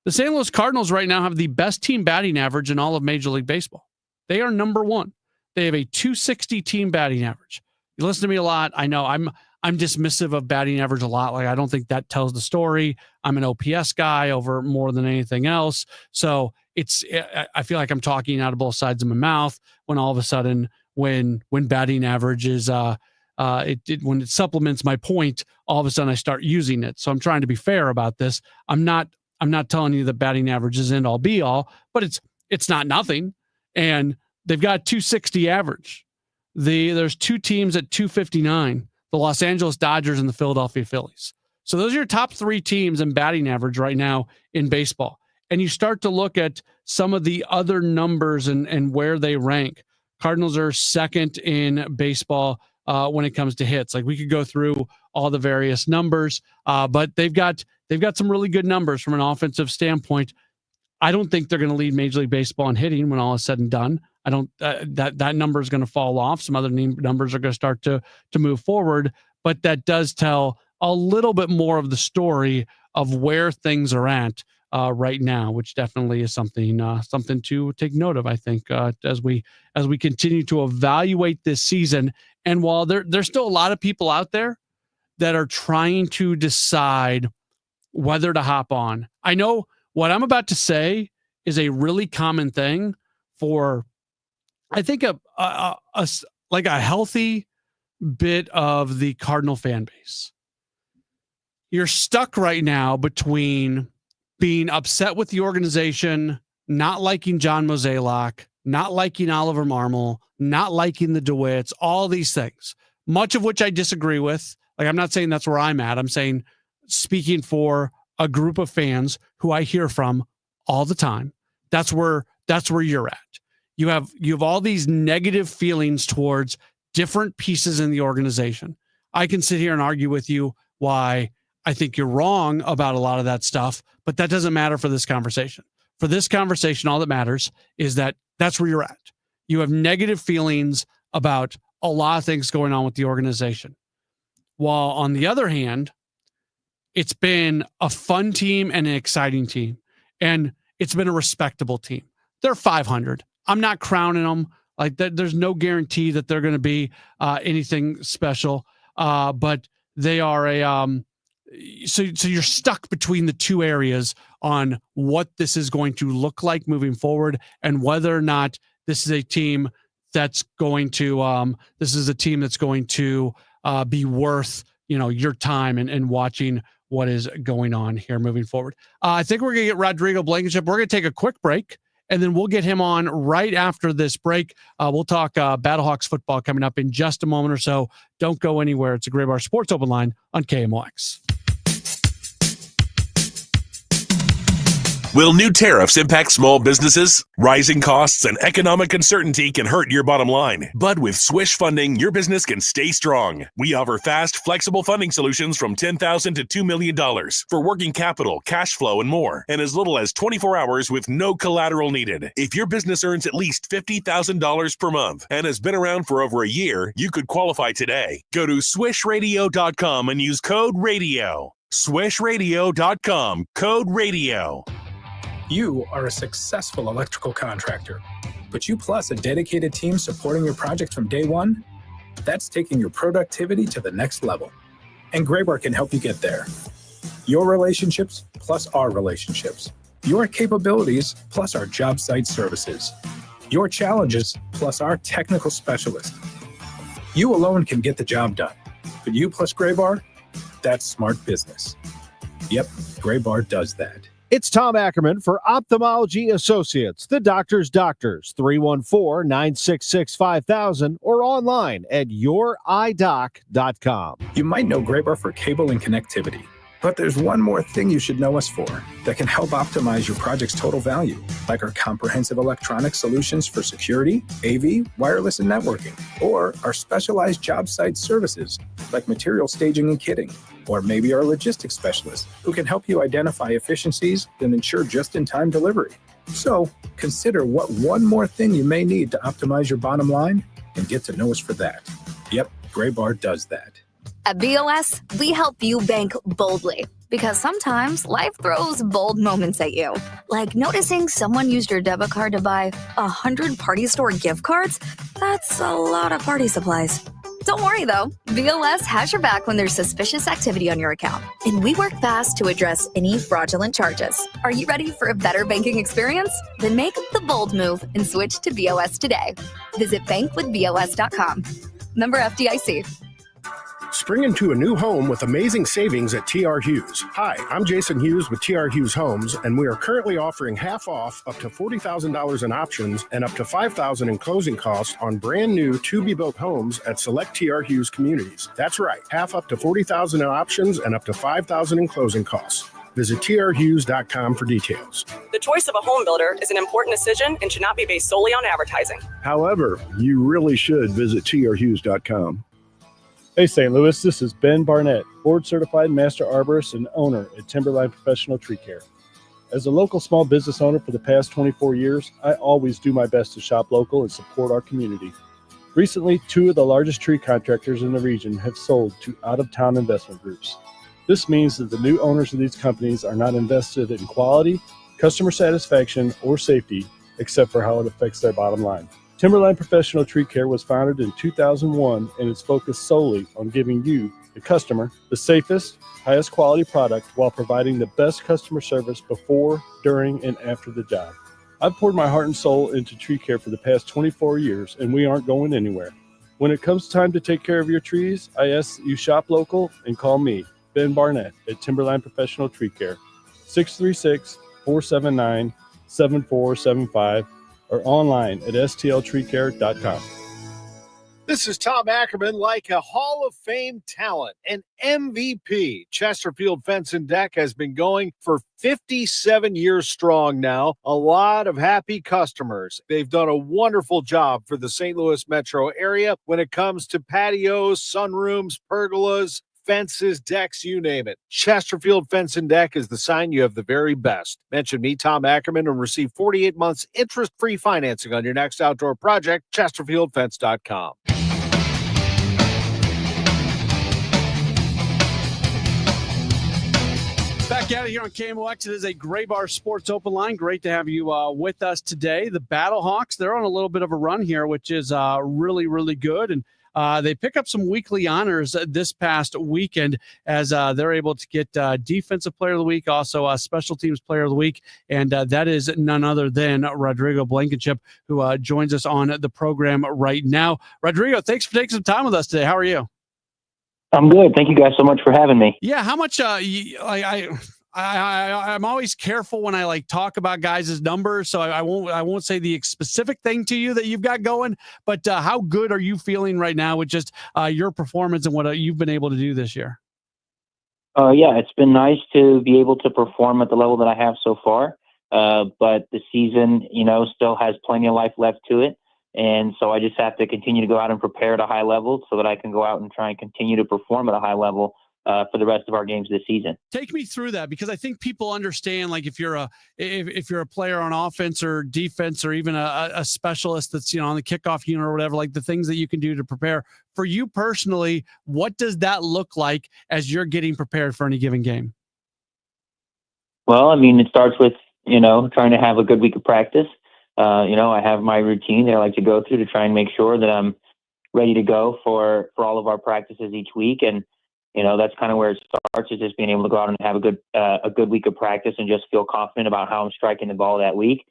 The St. Louis Cardinals right now have the best team batting average in all of Major League Baseball. They are number 1. They have a .260 team batting average. You listen to me a lot. I know I'm dismissive of batting average a lot. Like, I don't think that tells the story. I'm an OPS guy over more than anything else. So I feel like I'm talking out of both sides of my mouth when all of a sudden when batting average is when it supplements my point, all of a sudden I start using it. So I'm trying to be fair about this. I'm not telling you that batting average is end all be all, but it's not nothing. And they've got 260 average. There's 2 teams at 259, the Los Angeles Dodgers and the Philadelphia Phillies. So those are your top 3 teams in batting average right now in baseball. And you start to look at some of the other numbers and where they rank. Cardinals are 2nd in baseball when it comes to hits. Like, we could go through all the various numbers, but they've got some really good numbers from an offensive standpoint. I don't think they're going to lead Major League Baseball in hitting when all is said and done. I don't that number is going to fall off. Some other numbers are going to start to move forward, but that does tell a little bit more of the story of where things are at right now, which definitely is something to take note of, I think, as we continue to evaluate this season. And while there's still a lot of people out there that are trying to decide whether to hop on, I know what I'm about to say is a really common thing for, I think, a healthy bit of the Cardinal fan base. You're stuck right now between being upset with the organization, not liking John Mozeliak, not liking Oliver Marmol, not liking the DeWitts, all these things, much of which I disagree with. Like, I'm not saying that's where I'm at. I'm saying, speaking for a group of fans who I hear from all the time, that's where you're at. You have all these negative feelings towards different pieces in the organization. I can sit here and argue with you why I think you're wrong about a lot of that stuff, but that doesn't matter for this conversation. For this conversation, all that matters is that that's where you're at. You have negative feelings about a lot of things going on with the organization. While on the other hand, it's been a fun team and an exciting team, and it's been a respectable team. They're 500. I'm not crowning them. Like, there's no guarantee that they're going to be anything special, but they are So you're stuck between the two areas on what this is going to look like moving forward and whether or not this is a team that's going to be worth, your time and watching what is going on here moving forward. I think we're going to get Rodrigo Blankenship. We're going to take a quick break, and then we'll get him on right after this break. We'll talk Battlehawks football coming up in just a moment or so. Don't go anywhere. It's a Gray Bar Sports Open Line on KMOX. Will new tariffs impact small businesses? Rising costs and economic uncertainty can hurt your bottom line. But with Swish Funding, your business can stay strong. We offer fast, flexible funding solutions from $10,000 to $2 million for working capital, cash flow, and more, and as little as 24 hours with no collateral needed. If your business earns at least $50,000 per month and has been around for over a year, you could qualify today. Go to swishradio.com and use code RADIO. Swishradio.com, code RADIO. You are a successful electrical contractor, but you plus a dedicated team supporting your project from day one? That's taking your productivity to the next level. And Graybar can help you get there. Your relationships plus our relationships. Your capabilities plus our job site services. Your challenges plus our technical specialist. You alone can get the job done, but you plus Graybar, that's smart business. Yep, Graybar does that. It's Tom Ackerman for Ophthalmology Associates, the doctor's doctors, 314-966-5000 or online at youridoc.com. You might know Graybar for cable and connectivity, but there's one more thing you should know us for that can help optimize your project's total value, like our comprehensive electronic solutions for security, AV, wireless, and networking, or our specialized job site services like material staging and kitting. Or maybe our logistics specialist who can help you identify efficiencies and ensure just-in-time delivery. So consider what one more thing you may need to optimize your bottom line and get to know us for that. Yep, Graybar does that. At BOS, we help you bank boldly because sometimes life throws bold moments at you. Like noticing someone used your debit card to buy 100 party store gift cards? That's a lot of party supplies. Don't worry though, BOS has your back when there's suspicious activity on your account. And we work fast to address any fraudulent charges. Are you ready for a better banking experience? Then make the bold move and switch to BOS today. Visit bankwithbos.com. Member FDIC. Spring into a new home with amazing savings at TR Hughes. Hi, I'm Jason Hughes with TR Hughes Homes, and we are currently offering half off up to $40,000 in options and up to $5,000 in closing costs on brand new to-be-built homes at select TR Hughes communities. That's right, half up to $40,000 in options and up to $5,000 in closing costs. Visit trhughes.com for details. The choice of a home builder is an important decision and should not be based solely on advertising. However, you really should visit trhughes.com. Hey St. Louis, this is Ben Barnett, board-certified master arborist and owner at Timberline Professional Tree Care. As a local small business owner for the past 24 years, I always do my best to shop local and support our community. Recently, 2 of the largest tree contractors in the region have sold to out-of-town investment groups. This means that the new owners of these companies are not invested in quality, customer satisfaction, or safety, except for how it affects their bottom line. Timberline Professional Tree Care was founded in 2001 and is focused solely on giving you, the customer, the safest, highest quality product while providing the best customer service before, during, and after the job. I've poured my heart and soul into tree care for the past 24 years, and we aren't going anywhere. When it comes time to take care of your trees, I ask that you shop local and call me, Ben Barnett, at Timberline Professional Tree Care, 636-479-7475, or online at stltreecare.com. This is Tom Ackerman. Like a Hall of Fame talent, an MVP, Chesterfield Fence and Deck has been going for 57 years strong now. A lot of happy customers. They've done a wonderful job for the St. Louis metro area when it comes to patios, sunrooms, pergolas, fences, decks, you name it. Chesterfield Fence and Deck is the sign you have the very best. Mention me, Tom Ackerman, and receive 48 months interest-free financing on your next outdoor project, chesterfieldfence.com. Back at it here on KMOX. It is a Gray Bar Sports Open Line. Great to have you with us today. The Battlehawks, they're on a little bit of a run here, which is really, really good. And they pick up some weekly honors this past weekend as they're able to get Defensive Player of the Week, also Special Teams Player of the Week, and that is none other than Rodrigo Blankenship, who joins us on the program right now. Rodrigo, thanks for taking some time with us today. How are you? I'm good. Thank you guys so much for having me. Yeah, how much? I'm always careful when I talk about guys' numbers, so I won't say the specific thing to you that you've got going. But how good are you feeling right now with just your performance and what you've been able to do this year? Yeah, it's been nice to be able to perform at the level that I have so far. But the season, still has plenty of life left to it. And so I just have to continue to go out and prepare at a high level so that I can go out and try and continue to perform at a high level for the rest of our games this season. Take me through that, because I think people understand, if you're a player on offense or defense, or even a specialist that's on the kickoff unit or whatever, the things that you can do to prepare. For you personally, what does that look like as you're getting prepared for any given game? Well, it starts with trying to have a good week of practice. I have my routine that I like to go through to try and make sure that I'm ready to go for all of our practices each week. And that's kind of where it starts, is just being able to go out and have a good week of practice and just feel confident about how I'm striking the ball that week.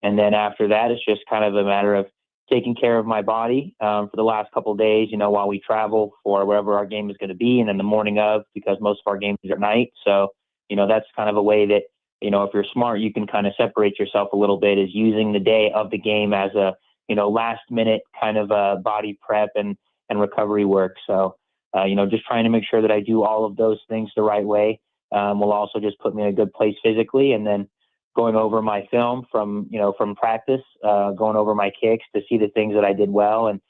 And then after that, it's just kind of a matter of taking care of my body for the last couple of days, while we travel for wherever our game is going to be, and then the morning of, because most of our games are at night. So, that's kind of a way that, if you're smart, you can kind of separate yourself a little bit, is using the day of the game as a, last minute kind of body prep and recovery work. So, just trying to make sure that I do all of those things the right way will also just put me in a good place physically. And then going over my film from practice, going over my kicks to see the things that I did well, and,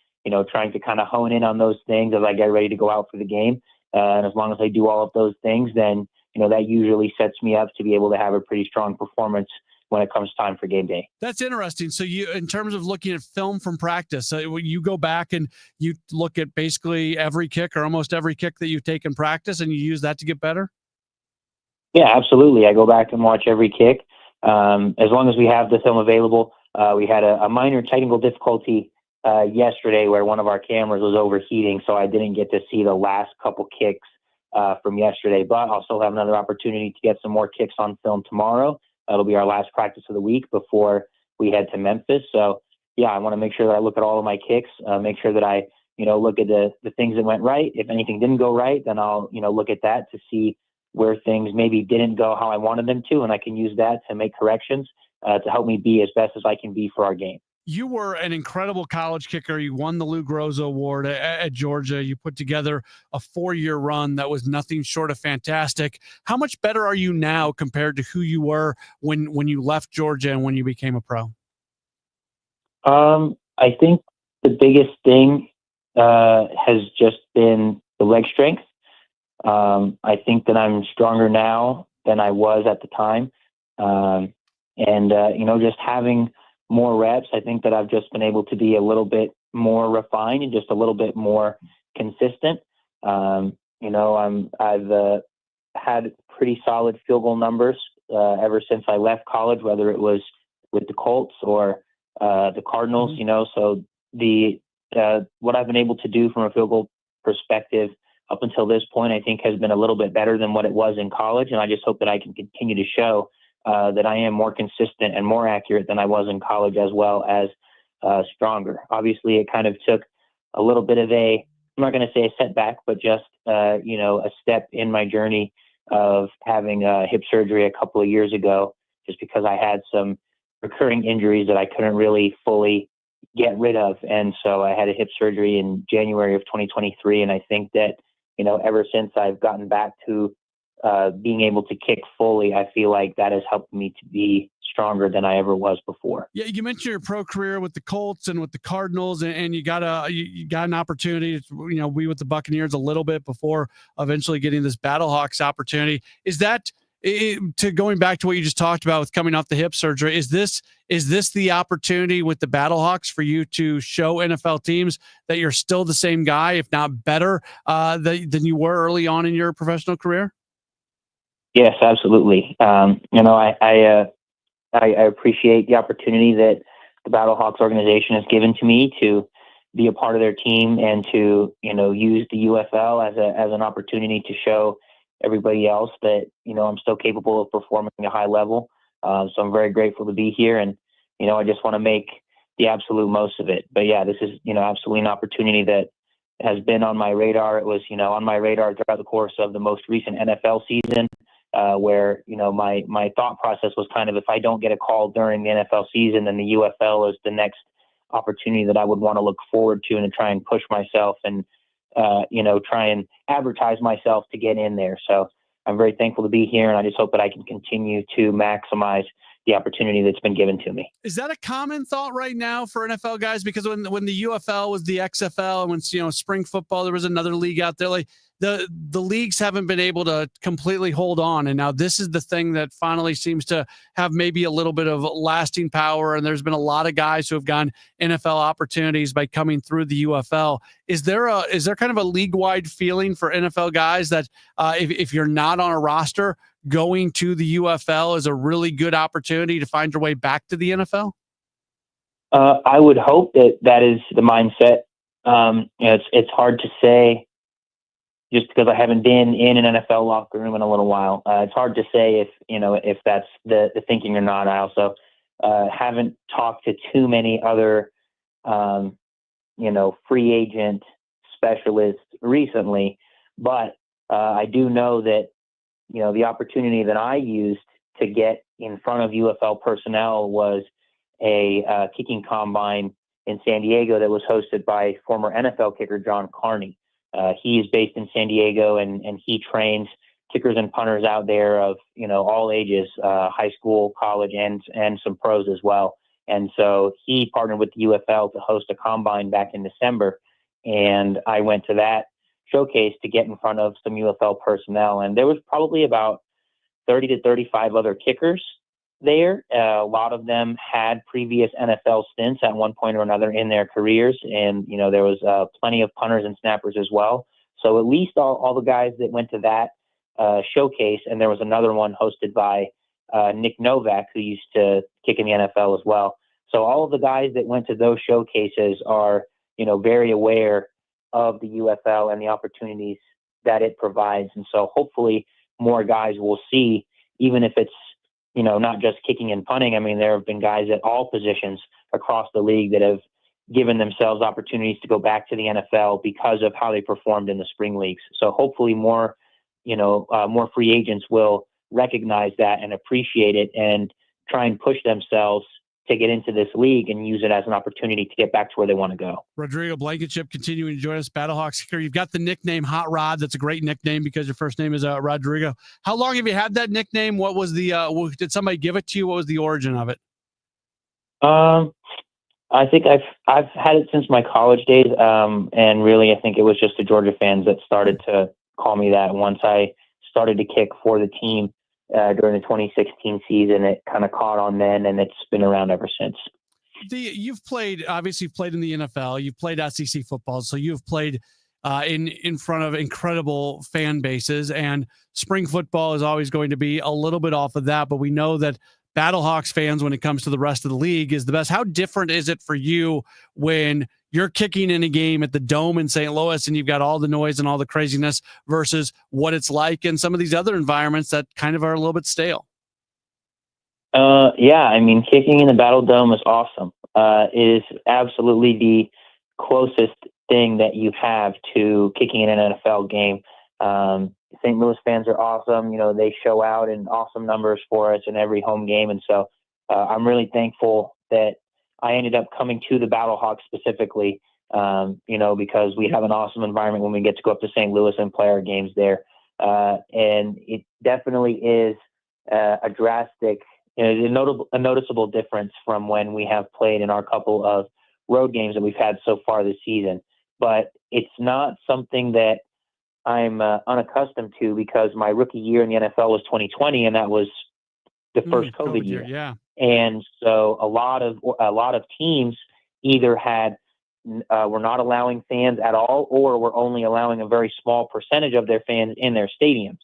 trying to kind of hone in on those things as I get ready to go out for the game. And as long as I do all of those things, then, that usually sets me up to be able to have a pretty strong performance when it comes time for game day. That's interesting. So you, in terms of looking at film from practice, you go back and you look at basically every kick or almost every kick that you take in practice, and you use that to get better? Yeah, absolutely. I go back and watch every kick. As long as we have the film available. We had a minor technical difficulty yesterday where one of our cameras was overheating, so I didn't get to see the last couple kicks from yesterday, but I'll still have another opportunity to get some more kicks on film tomorrow. That'll be our last practice of the week before we head to Memphis. So yeah, I want to make sure that I look at all of my kicks, make sure that I, look at the things that went right. If anything didn't go right, then I'll, look at that to see where things maybe didn't go how I wanted them to, and I can use that to make corrections to help me be as best as I can be for our game. You were an incredible college kicker. You won the Lou Groza Award at Georgia. You put together a 4-year run that was nothing short of fantastic. How much better are you now compared to who you were when you left Georgia and when you became a pro? I think the biggest thing has just been the leg strength. I think that I'm stronger now than I was at the time. Just having more reps, I think that I've just been able to be a little bit more refined and just a little bit more consistent. I've had pretty solid field goal numbers ever since I left college, whether it was with the Colts or the Cardinals. So what I've been able to do from a field goal perspective up until this point, I think has been a little bit better than what it was in college. And I just hope that I can continue to show that I am more consistent and more accurate than I was in college, as well as stronger. Obviously, it kind of took a little bit of I'm not going to say a setback, but just, a step in my journey of having hip surgery a couple of years ago, just because I had some recurring injuries that I couldn't really fully get rid of. And so I had a hip surgery in January of 2023. And I think that, ever since I've gotten back to being able to kick fully, I feel like that has helped me to be stronger than I ever was before. Yeah, you mentioned your pro career with the Colts and with the Cardinals, and you got an opportunity to be with the Buccaneers a little bit before eventually getting this Battlehawks opportunity. Is that to going back to what you just talked about with coming off the hip surgery? Is this the opportunity with the Battlehawks for you to show NFL teams that you're still the same guy, if not better, than you were early on in your professional career? Yes, absolutely. I appreciate the opportunity that the Battlehawks organization has given to me to, be a part of their team and to, use the UFL as an opportunity to show everybody else that, I'm still capable of performing at a high level. So I'm very grateful to be here, and, I just want to make the absolute most of it. But yeah, this is, absolutely an opportunity that has been on my radar. It was, on my radar throughout the course of the most recent NFL season, where, my thought process was kind of, if I don't get a call during the NFL season, then the UFL is the next opportunity that I would want to look forward to and to try and push myself and, try and advertise myself to get in there. So I'm very thankful to be here, and I just hope that I can continue to maximize the opportunity that's been given to me. Is that a common thought right now for NFL guys? Because when the UFL was the XFL, and when spring football, there was another league out there. Like the leagues haven't been able to completely hold on, and now this is the thing that finally seems to have maybe a little bit of lasting power. And there's been a lot of guys who have gotten NFL opportunities by coming through the UFL. Is there kind of a league wide feeling for NFL guys that if you're not on a roster, going to the UFL is a really good opportunity to find your way back to the NFL? I would hope that is the mindset. It's hard to say just because I haven't been in an NFL locker room in a little while. It's hard to say if that's the thinking or not. I also haven't talked to too many other, free agent specialists recently, but I do know that, the opportunity that I used to get in front of UFL personnel was a kicking combine in San Diego that was hosted by former NFL kicker John Carney. He is based in San Diego, and he trains kickers and punters out there of, all ages, high school, college, and some pros as well. And so he partnered with the UFL to host a combine back in December, and I went to that showcase to get in front of some UFL personnel. And there was probably about 30 to 35 other kickers there. A lot of them had previous NFL stints at one point or another in their careers. And, there was plenty of punters and snappers as well. So at least all the guys that went to that showcase, and there was another one hosted by Nick Novak, who used to kick in the NFL as well. So all of the guys that went to those showcases are, very aware of the UFL and the opportunities that it provides. And so hopefully more guys will see, even if it's, not just kicking and punting. I mean, there have been guys at all positions across the league that have given themselves opportunities to go back to the NFL because of how they performed in the spring leagues. So hopefully more free agents will recognize that and appreciate it and try and push themselves to get into this league and use it as an opportunity to get back to where they want to go. Rodrigo Blankenship continuing to join us, Battlehawks kicker. You've got the nickname Hot Rod. That's a great nickname because your first name is Rodrigo. How long have you had that nickname? What was did somebody give it to you? What was the origin of it? I think I've had it since my college days. And really, I think it was just the Georgia fans that started to call me that. Once I started to kick for the team during the 2016 season, it kind of caught on then, and it's been around ever since. You've played in the NFL. You've played SEC football, so you've played in front of incredible fan bases. And spring football is always going to be a little bit off of that, but we know that Battlehawks fans, when it comes to the rest of the league, is the best. How different is it for you when you're kicking in a game at the Dome in St. Louis and you've got all the noise and all the craziness versus what it's like in some of these other environments that kind of are a little bit stale? Yeah, I mean, kicking in the Battle Dome is awesome. It is absolutely the closest thing that you have to kicking in an NFL game. St. Louis fans are awesome. They show out in awesome numbers for us in every home game. And so I'm really thankful that I ended up coming to the Battlehawks specifically, because we have an awesome environment when we get to go up to St. Louis and play our games there. And it definitely is a drastic, a noticeable difference from when we have played in our couple of road games that we've had so far this season. But it's not something that I'm unaccustomed to, because my rookie year in the NFL was 2020, and that was the first COVID year. Yeah. And so a lot of teams either were not allowing fans at all, or were only allowing a very small percentage of their fans in their stadiums.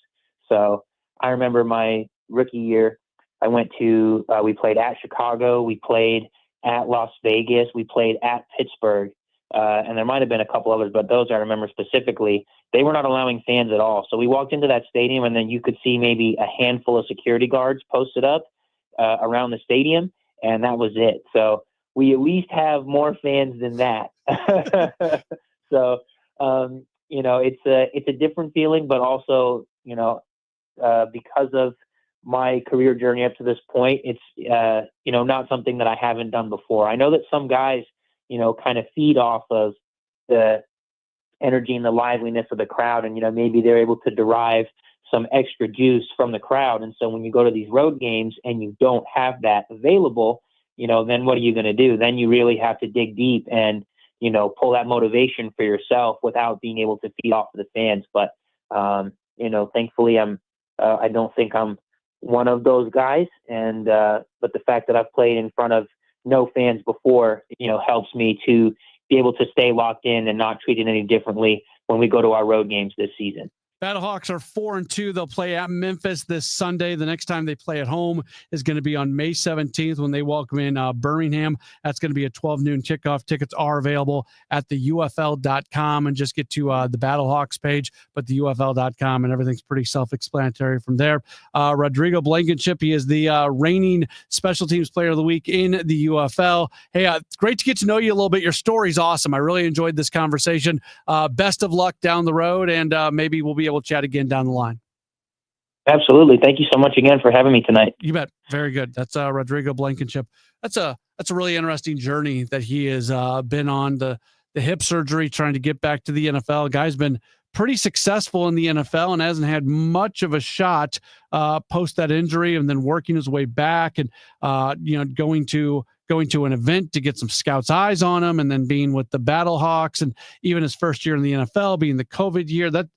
So I remember my rookie year, I went to, we played at Chicago, we played at Las Vegas, we played at Pittsburgh, and there might have been a couple others, but those I remember specifically, they were not allowing fans at all. So we walked into that stadium, and then you could see maybe a handful of security guards posted up around the stadium, and that was it. So we at least have more fans than that. So, it's a different feeling, but also, because of my career journey up to this point, it's, not something that I haven't done before. I know that some guys, kind of feed off of the energy and the liveliness of the crowd. And, maybe they're able to derive some extra juice from the crowd. And so when you go to these road games and you don't have that available, then what are you going to do? Then you really have to dig deep and, pull that motivation for yourself without being able to feed off of the fans. But, thankfully I don't think I'm one of those guys. And, but the fact that I've played in front of no fans before, helps me to be able to stay locked in and not treat it any differently when we go to our road games this season. Battlehawks are 4-2. They'll play at Memphis this Sunday. The next time they play at home is going to be on May 17th when they welcome in Birmingham. That's going to be a 12 noon kickoff. Tickets are available at the UFL.com, and just get to the Battlehawks page, but the UFL.com, and everything's pretty self-explanatory from there. Rodrigo Blankenship, he is the reigning Special Teams Player of the Week in the UFL. Hey, it's great to get to know you a little bit. Your story's awesome. I really enjoyed this conversation. Best of luck down the road, and maybe we'll be able to chat again down the line. Absolutely. Thank you so much again for having me tonight. You bet. Very good. That's Rodrigo Blankenship. That's a really interesting journey that he has been on, the hip surgery, trying to get back to the NFL. Guy's been pretty successful in the NFL and hasn't had much of a shot post that injury, and then working his way back and going to an event to get some scouts' eyes on him, and then being with the Battlehawks, and even his first year in the NFL being the COVID year, that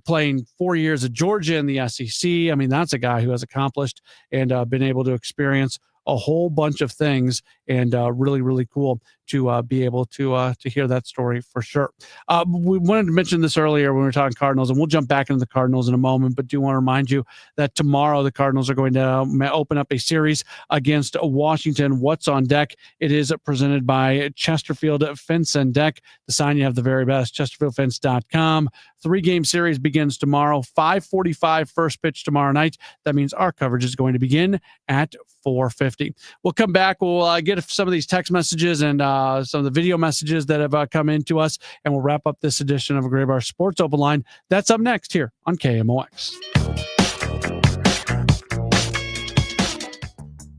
playing 4 years at Georgia in the SEC. I mean, that's a guy who has accomplished and been able to experience a whole bunch of things, and really, really cool to be able to hear that story for sure. We wanted to mention this earlier when we were talking Cardinals, and we'll jump back into the Cardinals in a moment, but do want to remind you that tomorrow the Cardinals are going to open up a series against Washington. What's on deck? It is presented by Chesterfield Fence and Deck. The sign you have the very best, chesterfieldfence.com. 3-game series begins tomorrow, 5:45 first pitch tomorrow night. That means our coverage is going to begin at 4:50. We'll come back. We'll get some of these text messages and some of the video messages that have come into us, and we'll wrap up this edition of a Gray Bar Sports Open Line. That's up next here on KMOX.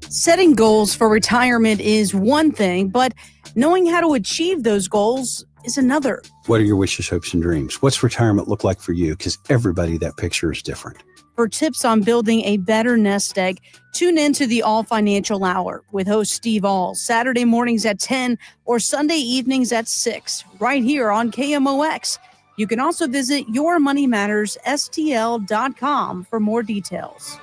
Setting goals for retirement is one thing, but knowing how to achieve those goals is another. What are your wishes, hopes, and dreams? What's retirement look like for you? Because everybody, that picture is different. For tips on building a better nest egg, tune in to the All Financial Hour with host Steve All, Saturday mornings at 10 or Sunday evenings at 6, right here on KMOX. You can also visit yourmoneymattersstl.com for more details.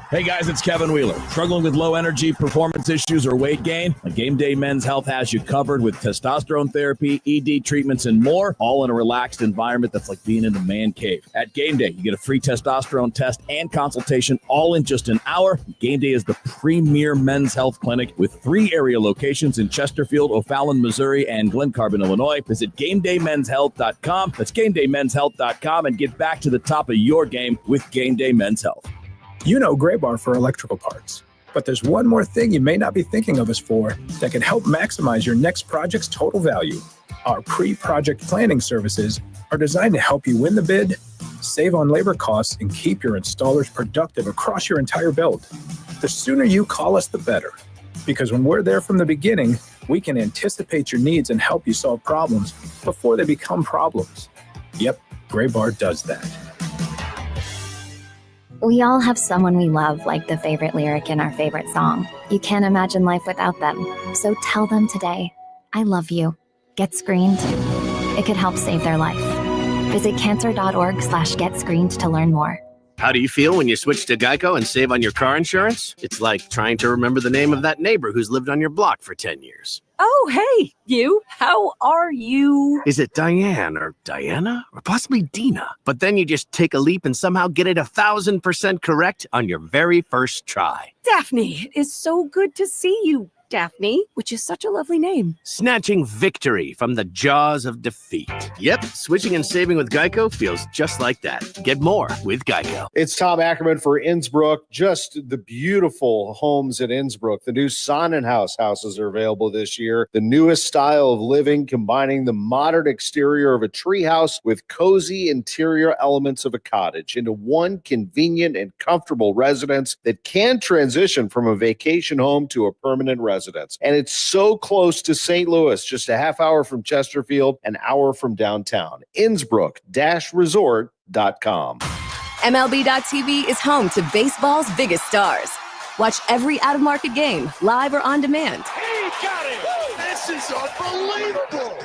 Hey guys, it's Kevin Wheeler. Struggling with low energy, performance issues, or weight gain? Game Day Men's Health has you covered with testosterone therapy, ED treatments, and more, all in a relaxed environment that's like being in the man cave. At Game Day, you get a free testosterone test and consultation all in just an hour. Game Day is the premier men's health clinic with 3 area locations in Chesterfield, O'Fallon, Missouri, and Glen Carbon, Illinois. Visit GameDayMen'sHealth.com. That's GameDayMen'sHealth.com, and get back to the top of your game with Game Day Men's Health. You know Gray Bar for electrical parts, but there's one more thing you may not be thinking of us for that can help maximize your next project's total value. Our pre-project planning services are designed to help you win the bid, save on labor costs, and keep your installers productive across your entire build. The sooner you call us, the better, because when we're there from the beginning, we can anticipate your needs and help you solve problems before they become problems. Yep, Gray Bar does that. We all have someone we love, like the favorite lyric in our favorite song. You can't imagine life without them. So tell them today, I love you. Get screened. It could help save their life. Visit cancer.org/getscreened to learn more. How do you feel when you switch to Geico and save on your car insurance? It's like trying to remember the name of that neighbor who's lived on your block for 10 years. Oh, hey, you. How are you? Is it Diane or Diana or possibly Dina? But then you just take a leap and somehow get it 1,000% correct on your very first try. Daphne, it is so good to see you. Daphne, which is such a lovely name. Snatching victory from the jaws of defeat. Yep, switching and saving with Geico feels just like that. Get more with Geico. It's Tom Ackerman for Innsbruck. Just the beautiful homes at Innsbruck. The new Sonnenhaus houses are available this year. The newest style of living, combining the modern exterior of a treehouse with cozy interior elements of a cottage into one convenient and comfortable residence that can transition from a vacation home to a permanent residence. And it's so close to St. Louis, just a half hour from Chesterfield, an hour from downtown. Innsbruck-resort.com. MLB.tv is home to baseball's biggest stars. Watch every out-of-market game, live or on demand. He got it! This is unbelievable!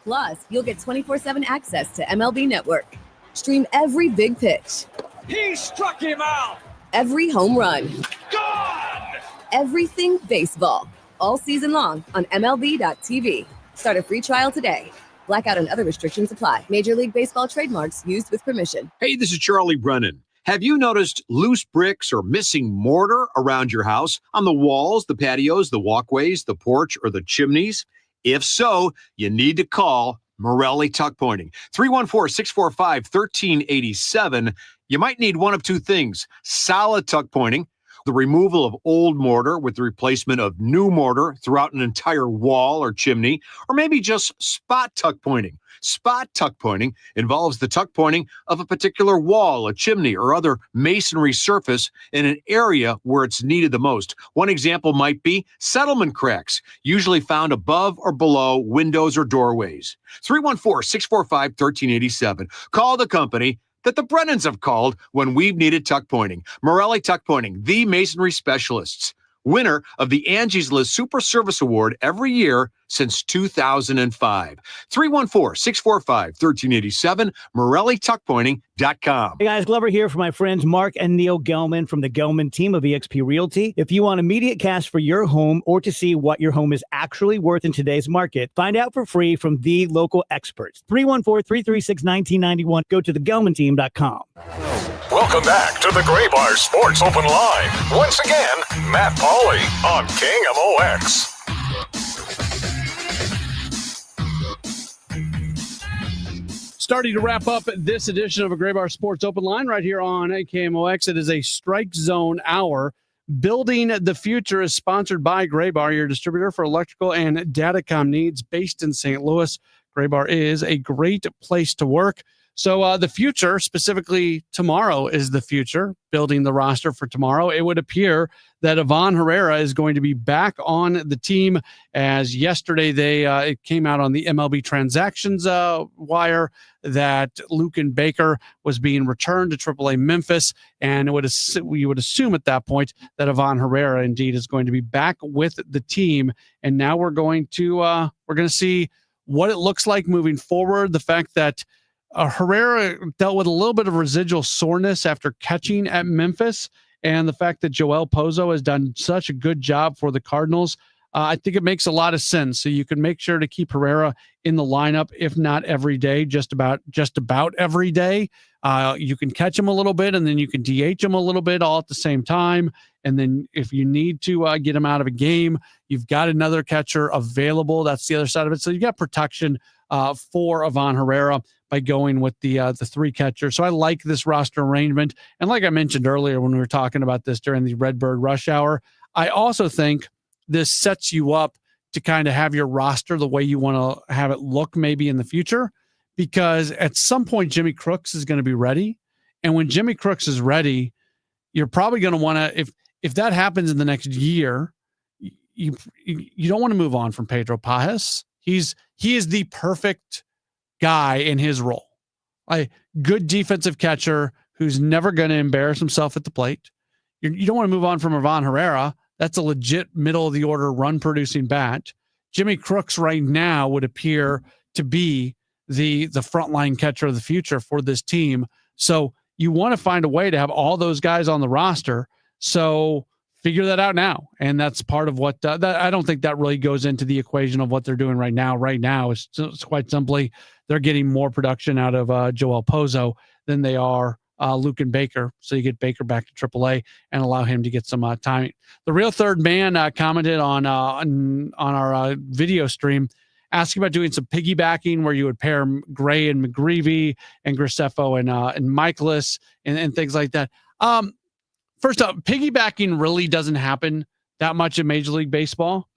Plus, you'll get 24/7 access to MLB Network. Stream every big pitch. He struck him out! Every home run. Gone! Everything baseball. All season long on MLB.tv. Start a free trial today. Blackout and other restrictions apply. Major League Baseball trademarks used with permission. Hey, this is Charlie Brennan. Have you noticed loose bricks or missing mortar around your house, on the walls, the patios, the walkways, the porch, or the chimneys? If so, you need to call Morelli Tuck Pointing. 314-645-1387. You might need one of two things: solid tuck pointing, the removal of old mortar with the replacement of new mortar throughout an entire wall or chimney, or maybe just spot tuck pointing. Spot tuck pointing involves the tuck pointing of a particular wall, a chimney, or other masonry surface in an area where it's needed the most. One example might be settlement cracks, usually found above or below windows or doorways. 314-645-1387. Call the company that the Brennans have called when we've needed tuck pointing. Morelli Tuck Pointing, the masonry specialists. Winner of the Angie's List Super Service Award every year since 2005. 314-645-1387, MorelliTuckPointing.com. Hey guys, Glover here for my friends Mark and Neil Gelman from the Gelman team of eXp Realty. If you want immediate cash for your home or to see what your home is actually worth in today's market, find out for free from the local experts. 314-336-1991. Go to thegelmanteam.com. Welcome back to the Gray Bar Sports Open Line. Once again, Matt Pauley on KMOX. Starting to wrap up this edition of a Gray Bar Sports Open Line right here on KMOX. It is a Strike Zone hour. Building the Future is sponsored by Gray Bar, your distributor for electrical and datacom needs based in St. Louis. Gray Bar is a great place to work. So the future, specifically tomorrow, is the future, building the roster for tomorrow. It would appear that Ivan Herrera is going to be back on the team, as yesterday it came out on the MLB transactions wire that Lucan Baker was being returned to AAA Memphis, and we would assume at that point that Ivan Herrera indeed is going to be back with the team. And now we're going to see what it looks like moving forward. The fact that Herrera dealt with a little bit of residual soreness after catching at Memphis, and the fact that Joel Pozo has done such a good job for the Cardinals, I think it makes a lot of sense. So you can make sure to keep Herrera in the lineup, if not every day, just about every day. You can catch him a little bit, and then you can DH him a little bit all at the same time. And then if you need to get him out of a game, you've got another catcher available. That's the other side of it. So you got protection for Ivan Herrera by going with the three catchers. So I like this roster arrangement. And like I mentioned earlier when we were talking about this during the Redbird Rush Hour, I also think this sets you up to kind of have your roster the way you want to have it look maybe in the future, because at some point Jimmy Crooks is going to be ready. And when Jimmy Crooks is ready, you're probably going to want to, if that happens in the next year, you don't want to move on from Pedro Pajes. He is the perfect guy in his role. A good defensive catcher who's never going to embarrass himself at the plate. You don't want to move on from Ivan Herrera. That's a legit middle of the order run producing bat. Jimmy Crooks right now would appear to be the frontline catcher of the future for this team. So you want to find a way to have all those guys on the roster. So figure that out now. And that's part of what I don't think that really goes into the equation of what they're doing right now. Right now, it's quite simply they're getting more production out of Joel Pozo than they are Luke and Baker. So you get Baker back to AAA and allow him to get some time. The real third man commented on our video stream, asking about doing some piggybacking where you would pair Gray and McGreevy and Graceffo and Michaelis and things like that. First up, piggybacking really doesn't happen that much in Major League Baseball.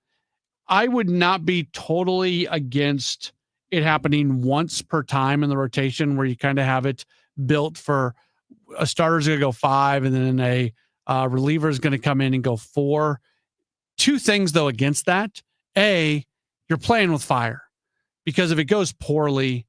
I would not be totally against it happening once per time in the rotation, where you kind of have it built for a starter's going to go 5 and then a reliever is going to come in and go 4. Two things, though, against that. A, you're playing with fire, because if it goes poorly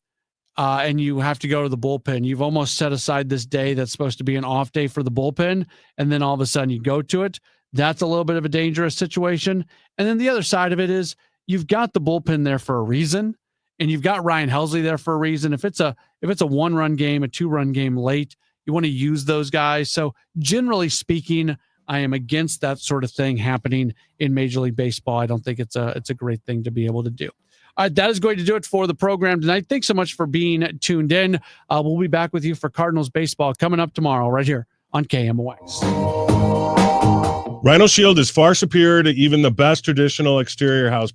and you have to go to the bullpen, you've almost set aside this day that's supposed to be an off day for the bullpen, and then all of a sudden you go to it. That's a little bit of a dangerous situation. And then the other side of it is you've got the bullpen there for a reason, and you've got Ryan Helsley there for a reason. If it's a 1-run game, a 2-run game late, you want to use those guys. So generally speaking, I am against that sort of thing happening in Major League Baseball. I don't think it's a great thing to be able to do. All right, that is going to do it for the program tonight. Thanks so much for being tuned in. We'll be back with you for Cardinals baseball coming up tomorrow right here on KMOX. Rhino Shield is far superior to even the best traditional exterior house